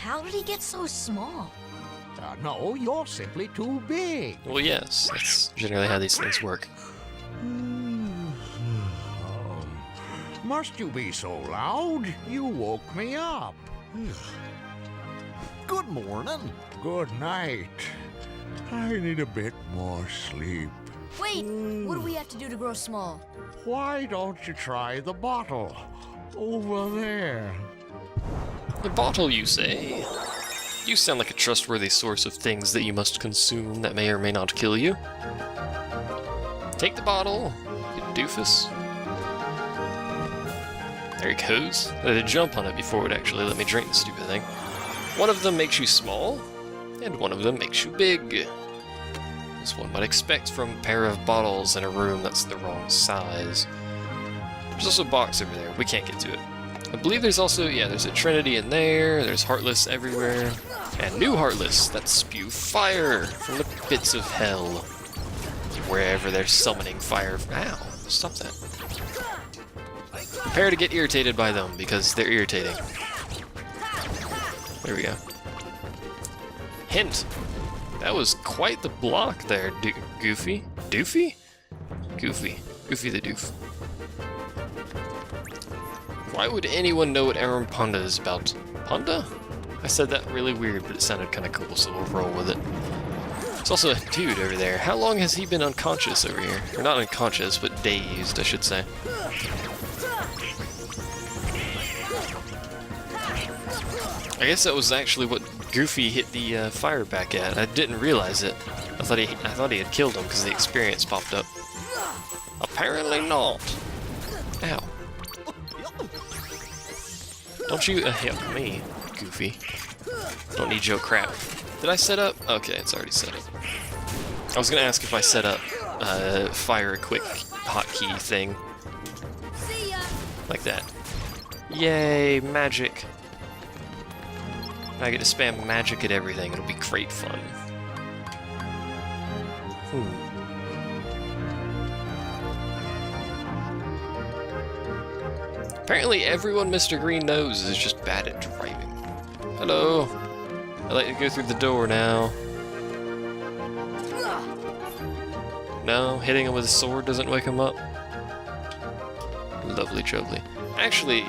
How did he get so small? No, you're simply too big. Well, yes, that's generally how these things work. Must you be so loud? You woke me up. Good morning. Good night. I need a bit more sleep. Wait, what do we have to do to grow small? Why don't you try the bottle? Over there. The bottle, you say? You sound like a trustworthy source of things that you must consume that may or may not kill you. Take the bottle, you doofus. There he goes. I had to jump on it before it would actually let me drink the stupid thing. One of them makes you small, and one of them makes you big. As one might expect from a pair of bottles in a room that's the wrong size. There's also a box over there. We can't get to it. I believe there's also, yeah, there's a Trinity in there, there's Heartless everywhere, and new Heartless that spew fire from the pits of hell. Wherever they're summoning fire. Ow, stop that. Prepare to get irritated by them, because they're irritating. There we go. Hint! That was quite the block there, Goofy. Doofy? Goofy. Goofy the Doof. Why would anyone know what Aaron Punda is about? Punda? I said that really weird, but it sounded kind of cool, so we'll roll with it. There's also a dude over there. How long has he been unconscious over here? Or not unconscious, but dazed, I should say. I guess that was actually what Goofy hit the fire back at. I didn't realize it. I thought he had killed him because the experience popped up. Apparently not. Ow. Don't you help me, Goofy. Don't need your crap. Did I set up? Okay, it's already set up. I was gonna ask if I set up fire a quick hotkey thing. Like that. Yay, magic. I get to spam magic at everything. It'll be great fun. Apparently everyone Mr. Green knows is just bad at driving. Hello. I'd like to go through the door now. No, hitting him with a sword doesn't wake him up. Lovely jubbly. Actually,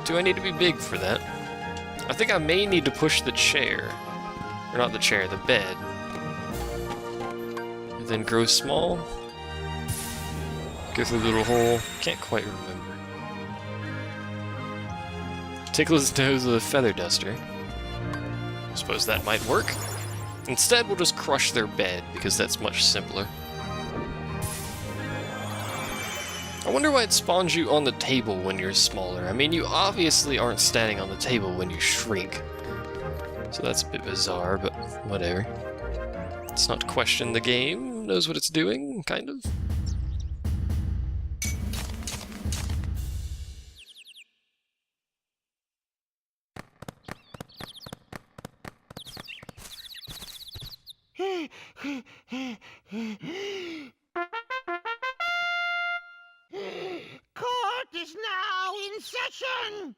do I need to be big for that? I think I may need to push the chair. Or not the chair, the bed. then grow small. Go through the little hole. Can't quite remember. Tickle his nose with a feather duster. Suppose that might work. Instead, we'll just crush their bed, because that's much simpler. I wonder why it spawns you on the table when you're smaller. I mean, you obviously aren't standing on the table when you shrink. So that's a bit bizarre, but whatever. Let's not question the game. Knows what it's doing, kind of. Court is now in session!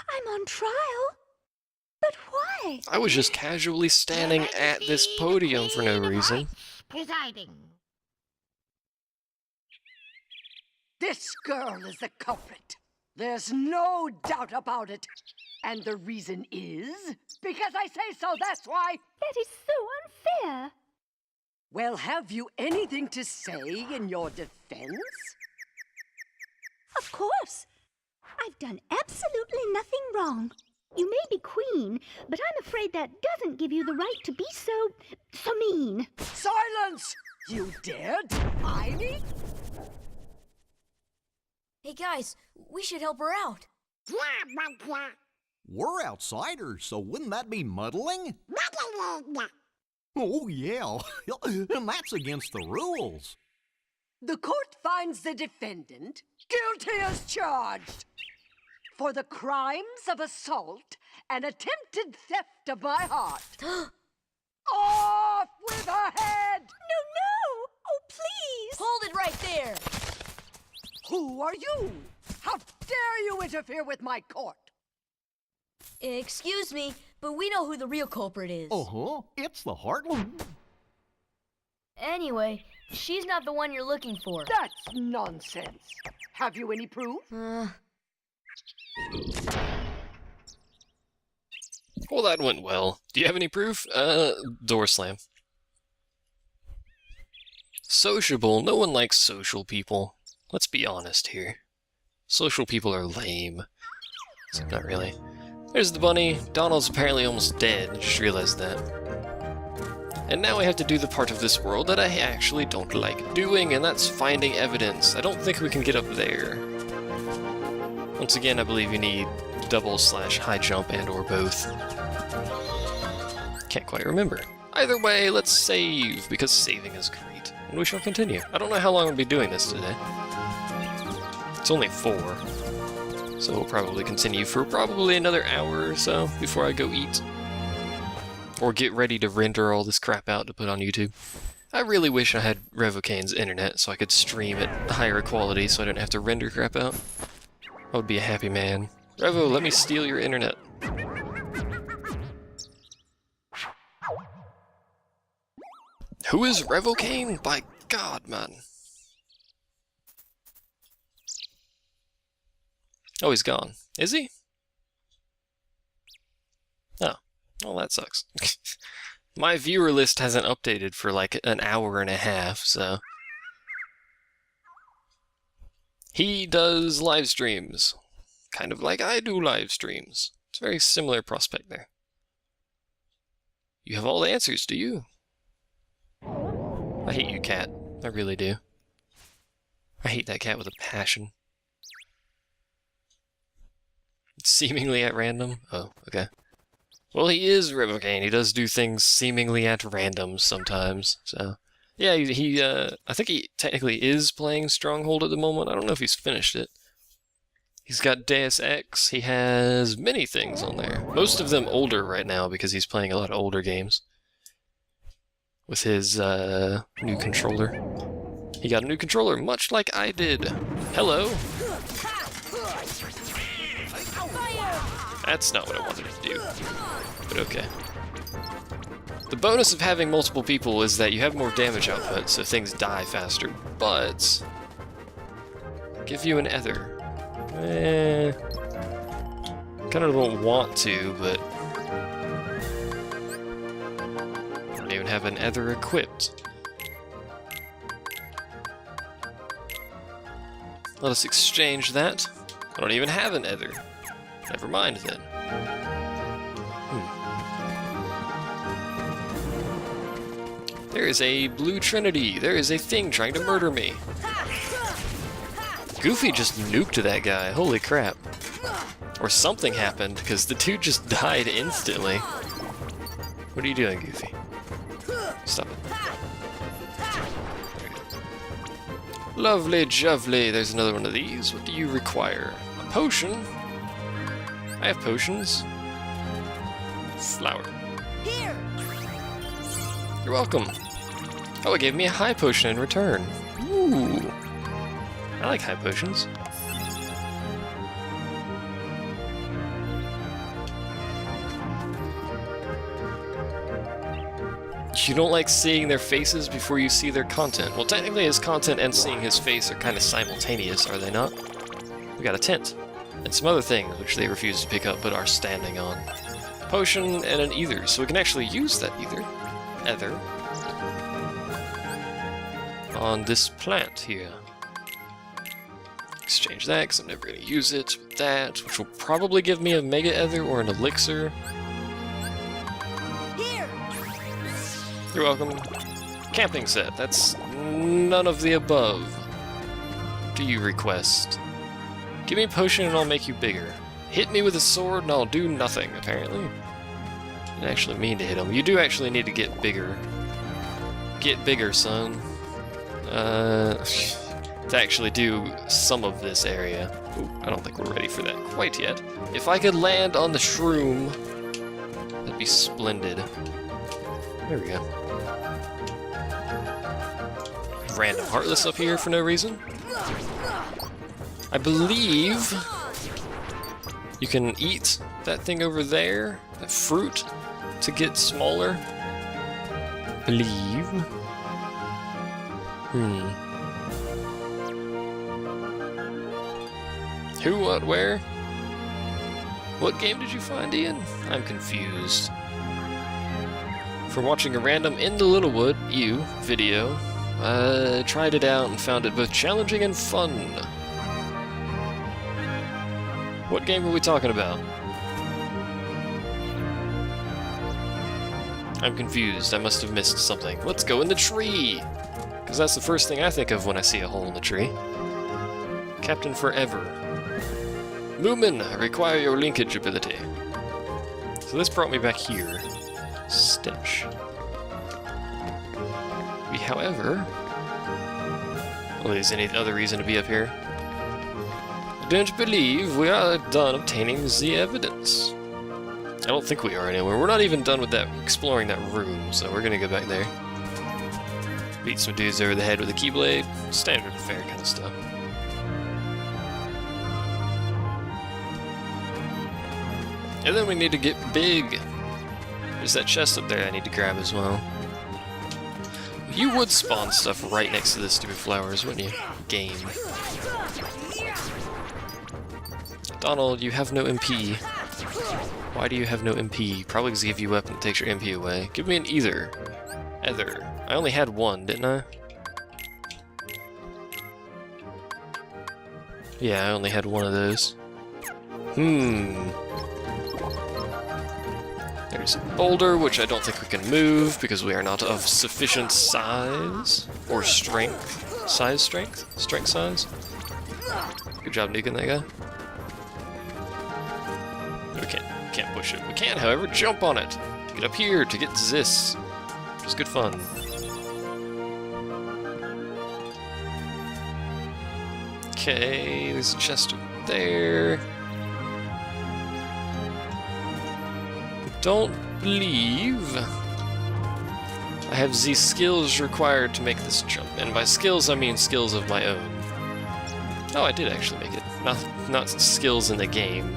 I'm on trial? But why? I was just casually standing at this podium for no reason. Presiding. This girl is the culprit. There's no doubt about it. And the reason is because I say so, that's why. That is so unfair. Well, have you anything to say in your defense? Of course. I've done absolutely nothing wrong. You may be queen, but I'm afraid that doesn't give you the right to be so mean. Silence! You dare defy me? Hey guys, we should help her out. We're outsiders, so wouldn't that be muddling? Oh, yeah. And that's against the rules. The court finds the defendant guilty as charged for the crimes of assault and attempted theft of my heart. Off with her head! No! Oh, please! Hold it right there! Who are you? How dare you interfere with my court? Excuse me, but we know who the real culprit is. Uh-huh. It's the Heartland. Anyway, she's not the one you're looking for. That's nonsense. Have you any proof? Well, that went well. Do you have any proof? Door slam. Sociable. No one likes social people. Let's be honest here. Social people are lame. Not really. There's the bunny. Donald's apparently almost dead. I just realized that. And now I have to do the part of this world that I actually don't like doing, and that's finding evidence. I don't think we can get up there. Once again, I believe you need double/high jump and or both. Can't quite remember. Either way, let's save, because saving is great. And we shall continue. I don't know how long we'll be doing this today. It's only 4. So we'll probably continue for probably another hour or so before I go eat. Or get ready to render all this crap out to put on YouTube. I really wish I had Revocane's internet so I could stream at higher quality so I didn't have to render crap out. I would be a happy man. Revo, let me steal your internet. Who is Revocane? By God, man. Oh, he's gone. Is he? Oh. Well, that sucks. My viewer list hasn't updated for like an hour and a half, so... He does live streams. Kind of like I do live streams. It's a very similar prospect there. You have all the answers, do you? I hate you, cat. I really do. I hate that cat with a passion. Seemingly at random? Oh, okay. Well, he is Revocane. He does do things seemingly at random sometimes, so... Yeah, I think he technically is playing Stronghold at the moment. I don't know if he's finished it. He's got Deus Ex. He has many things on there. Most of them older right now because he's playing a lot of older games. With his new controller. He got a new controller, much like I did. Hello. That's not what I wanted to do. But okay. The bonus of having multiple people is that you have more damage output, so things die faster, but... give you an ether. Kinda don't want to, but... I don't even have an ether equipped. Let us exchange that. I don't even have an ether. Never mind then. There is a blue trinity. There is a thing trying to murder me. Goofy just nuked that guy. Holy crap. Or something happened, because the dude just died instantly. What are you doing, Goofy? Stop it. There we go. Lovely jubbly. There's another one of these. What do you require? A potion? I have potions. Flower. Here. You're welcome. Oh, it gave me a high potion in return. Ooh. I like high potions. You don't like seeing their faces before you see their content. Well, technically his content and seeing his face are kind of simultaneous, are they not? We got a tent. And some other things which they refuse to pick up but are standing on. Potion and an ether, so we can actually use that ether on this plant here. Exchange that, because I'm never going to use it with that, which will probably give me a mega ether or an elixir. Here. You're welcome. Camping set, that's none of the above. What do you request? Give me a potion and I'll make you bigger. Hit me with a sword and I'll do nothing, apparently. I didn't actually mean to hit him. You do actually need to get bigger. Get bigger, son. To actually do some of this area. Ooh, I don't think we're ready for that quite yet. If I could land on the shroom, that'd be splendid. There we go. Random Heartless up here for no reason. I believe you can eat that thing over there, that fruit, to get smaller. Believe. Who, what, where? What game did you find, Ian? I'm confused. From watching a random In the Littlewood, video, I tried it out and found it both challenging and fun. What game were we talking about? I'm confused. I must have missed something. Let's go in the tree! Because that's the first thing I think of when I see a hole in the tree. Captain Forever. Moomin, I require your linkage ability. So this brought me back here. Stench. We, however... Well, is any other reason to be up here? I don't believe we are done obtaining the evidence. I don't think we are anywhere. We're not even done with that, exploring that room, so we're gonna go back there. Beat some dudes over the head with a keyblade. Standard fare kind of stuff. And then we need to get big. There's that chest up there I need to grab as well. You would spawn stuff right next to the stupid flowers, wouldn't you? Game. Donald, you have no MP. Why do you have no MP? Probably because I give you a weapon that takes your MP away. Give me an ether. Ether. I only had one, didn't I? Yeah, I only had one of those. There's a boulder, which I don't think we can move because we are not of sufficient size or strength. Strength size. Good job nuking that guy. We can't push it. We can, however, jump on it to get up here to get this, which is good fun. Okay, there's a chest over there. Don't believe I have the skills required to make this jump, and by skills I mean skills of my own. Oh, I did actually make it. Not skills in the game.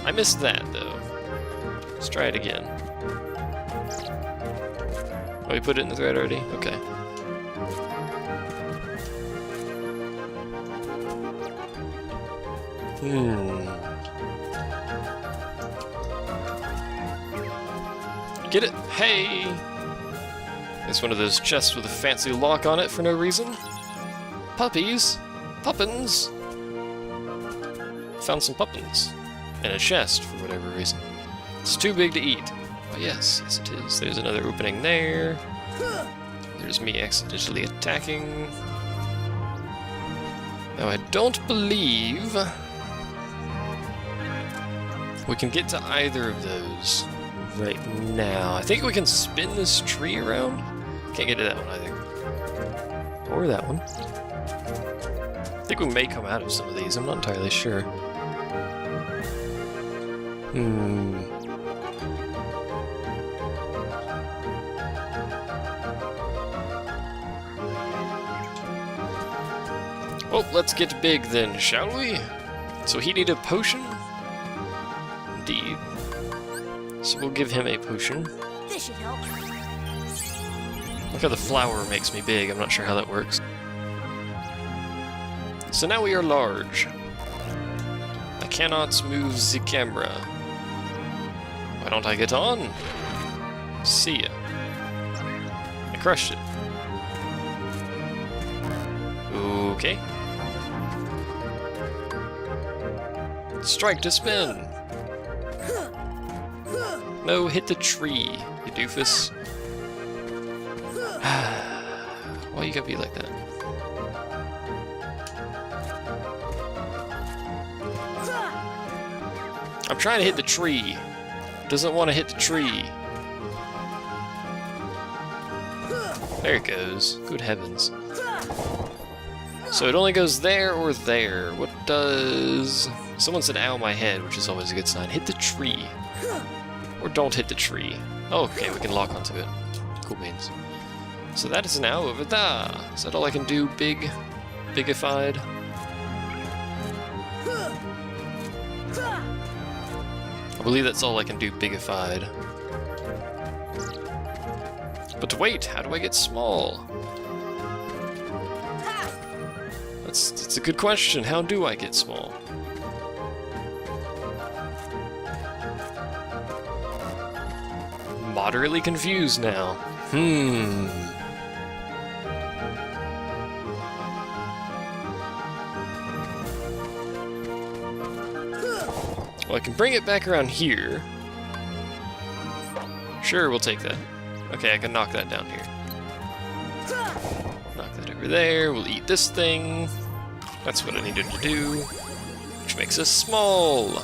I missed that though. Let's try it again. Oh, we put it in the thread already? Okay. Get it? Hey! It's one of those chests with a fancy lock on it for no reason. Puppies? puppins. Found some puppins in a chest for whatever reason. It's too big to eat. Oh yes, yes it is. There's another opening there. There's me accidentally attacking. Now I don't believe we can get to either of those right now. I think we can spin this tree around. Can't get to that one either. Or that one. I think we may come out of some of these. I'm not entirely sure. Well, let's get big then, shall we? So he needed a potion? Indeed. So we'll give him a potion. This should help. Look how the flower makes me big. I'm not sure how that works. So now we are large. I cannot move the camera. Why don't I get on? See ya. I crushed it. Okay. Strike to spin. No, hit the tree, you doofus. Why you gotta be like that? I'm trying to hit the tree. Doesn't want to hit the tree. There it goes. Good heavens. So it only goes there or there. What does... Someone said ow my head, which is always a good sign. Hit the tree. Or don't hit the tree. Oh, okay, we can lock onto it. Cool beans. So that is an ow over there. Is that all I can do, bigified? I believe that's all I can do, bigified. But wait, how do I get small? That's a good question. How do I get small? Moderately confused now. Well, I can bring it back around here. Sure, we'll take that. Okay, I can knock that down here. Knock that over there. We'll eat this thing. That's what I needed to do. Which makes us small.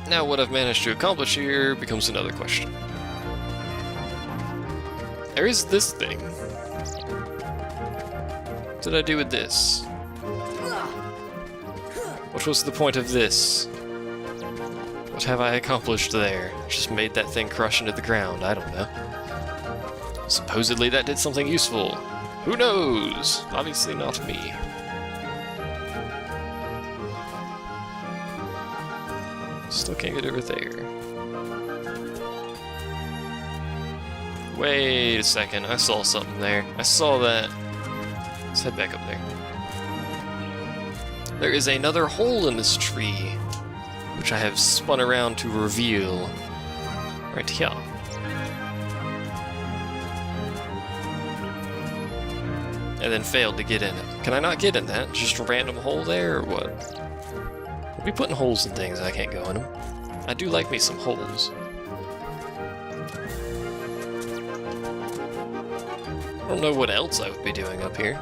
Now what I've managed to accomplish here becomes another question. There is this thing. What did I do with this? What was the point of this? What have I accomplished there? Just made that thing crush into the ground, I don't know. Supposedly that did something useful. Who knows? Obviously not me. Still can't get over there. Wait a second, I saw something there. I saw that. Let's head back up there. There is another hole in this tree, which I have spun around to reveal. Right here. And then failed to get in it. Can I not get in that? Just a random hole there, or what? I'll be putting holes in things and I can't go in them. I do like me some holes. I don't know what else I would be doing up here.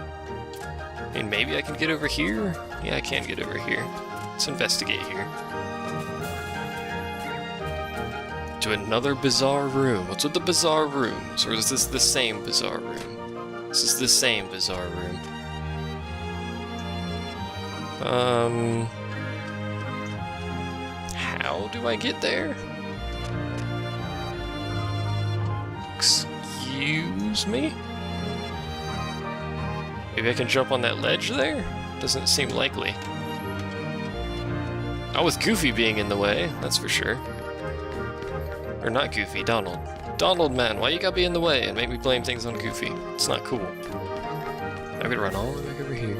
I mean, maybe I can get over here? Yeah, I can get over here. Let's investigate here. To another bizarre room. What's with the bizarre rooms? Or is this the same bizarre room? This is the same bizarre room. How do I get there? Excuse me? Maybe I can jump on that ledge there? Doesn't seem likely. Not with Goofy being in the way, that's for sure. Or not Goofy, Donald. Donald, man, why you gotta be in the way and make me blame things on Goofy? It's not cool. I'm gonna run all the way back over here.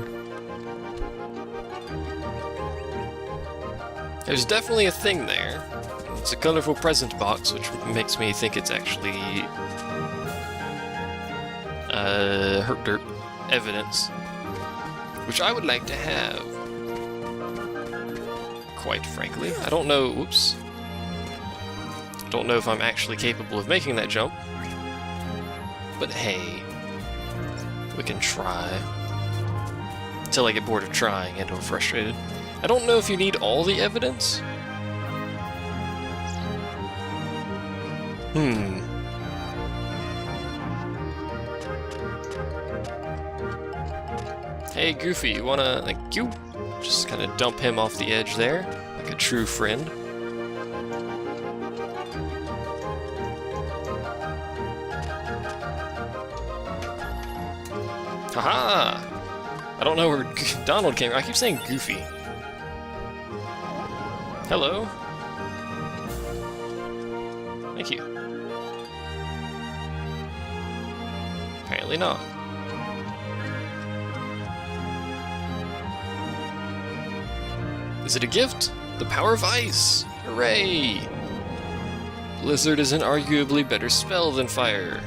There's definitely a thing there. It's a colorful present box, which makes me think it's actually... Herp derp evidence. which I would like to have. Quite frankly, I don't know. Whoops. Don't know if I'm actually capable of making that jump. But hey, we can try. Until I get bored of trying and or frustrated. I don't know if you need all the evidence. Hey Goofy, you wanna, like, you just kind of dump him off the edge there, like a true friend. Haha! I don't know where Donald came from. I keep saying Goofy. Hello. Thank you. Apparently not. Is it a gift? The power of ice! Hooray! Blizzard is an arguably better spell than fire.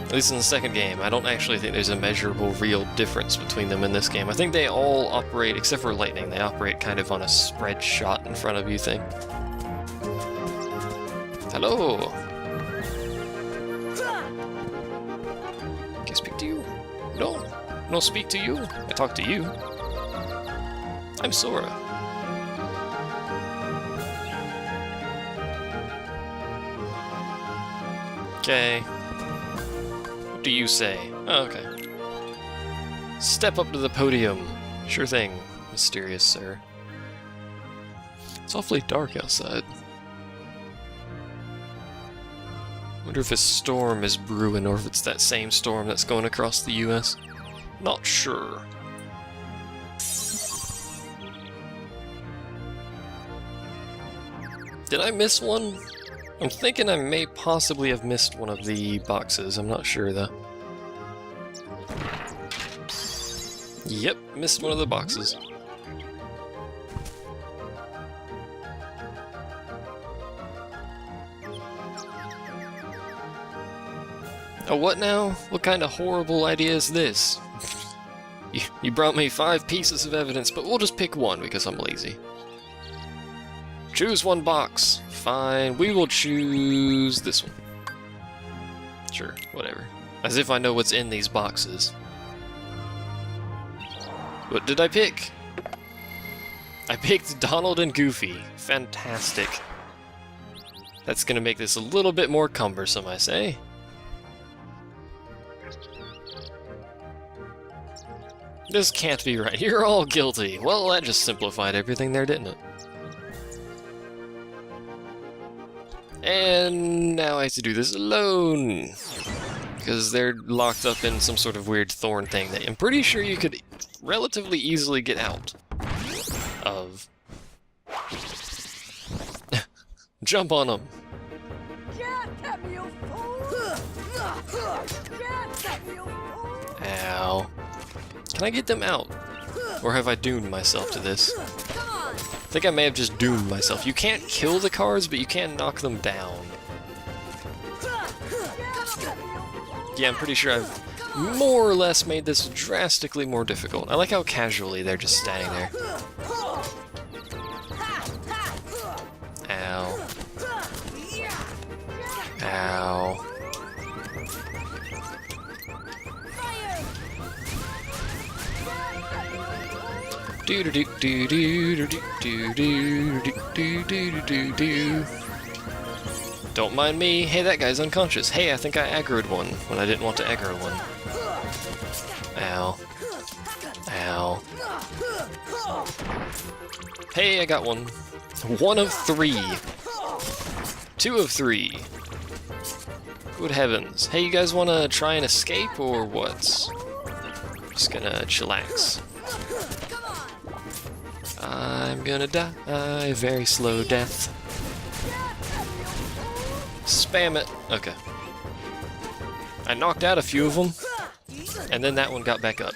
At least in the second game. I don't actually think there's a measurable real difference between them in this game. I think they all operate, except for lightning, they operate kind of on a spread shot in front of you thing. Hello! Can I speak to you? No. No speak to you. I talk to you. I'm Sora. Okay. What do you say? Oh, okay. Step up to the podium. Sure thing, mysterious sir. It's awfully dark outside. Wonder if a storm is brewing or if it's that same storm that's going across the US. Not sure. Did I miss one? I'm thinking I may possibly have missed one of the boxes. I'm not sure though. Yep, missed one of the boxes. Oh, what now? What kind of horrible idea is this? You brought me 5 pieces of evidence, but we'll just pick one because I'm lazy. Choose one box. Fine, we will choose this one. Sure, whatever. As if I know what's in these boxes. What did I pick? I picked Donald and Goofy. Fantastic. That's gonna make this a little bit more cumbersome, I say. This can't be right. You're all guilty. Well, that just simplified everything there, didn't it? And now I have to do this alone. Because they're locked up in some sort of weird thorn thing that I'm pretty sure you could relatively easily get out of. Jump on them. Ow. Can I get them out? Or have I doomed myself to this? I think I may have just doomed myself. You can't kill the cards, but you can knock them down. Yeah, I'm pretty sure I've more or less made this drastically more difficult. I like how casually they're just standing there. Ow. Ow. Do do do do do do do do do do do do. Don't mind me. Hey, that guy's unconscious. Hey, I think I aggroed one when I didn't want to aggro one. Ow. Ow. Hey, I got one. 1 of 3. 2 of 3. Good heavens. Hey, you guys want to try and escape or what? Just gonna chillax. I'm gonna die a very slow death. Spam it. Okay. I knocked out a few of them, and then that one got back up,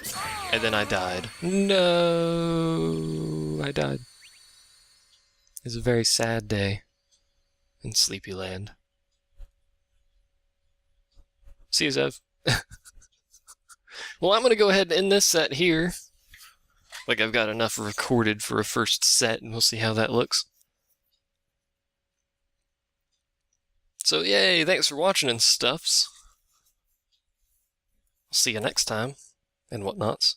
and then I died. No, I died. It's a very sad day in Sleepyland. See you, Zev. Well, I'm going to go ahead and end this set here. Like, I've got enough recorded for a first set, and we'll see how that looks. So, yay, thanks for watching and stuffs. I'll see you next time, and whatnots.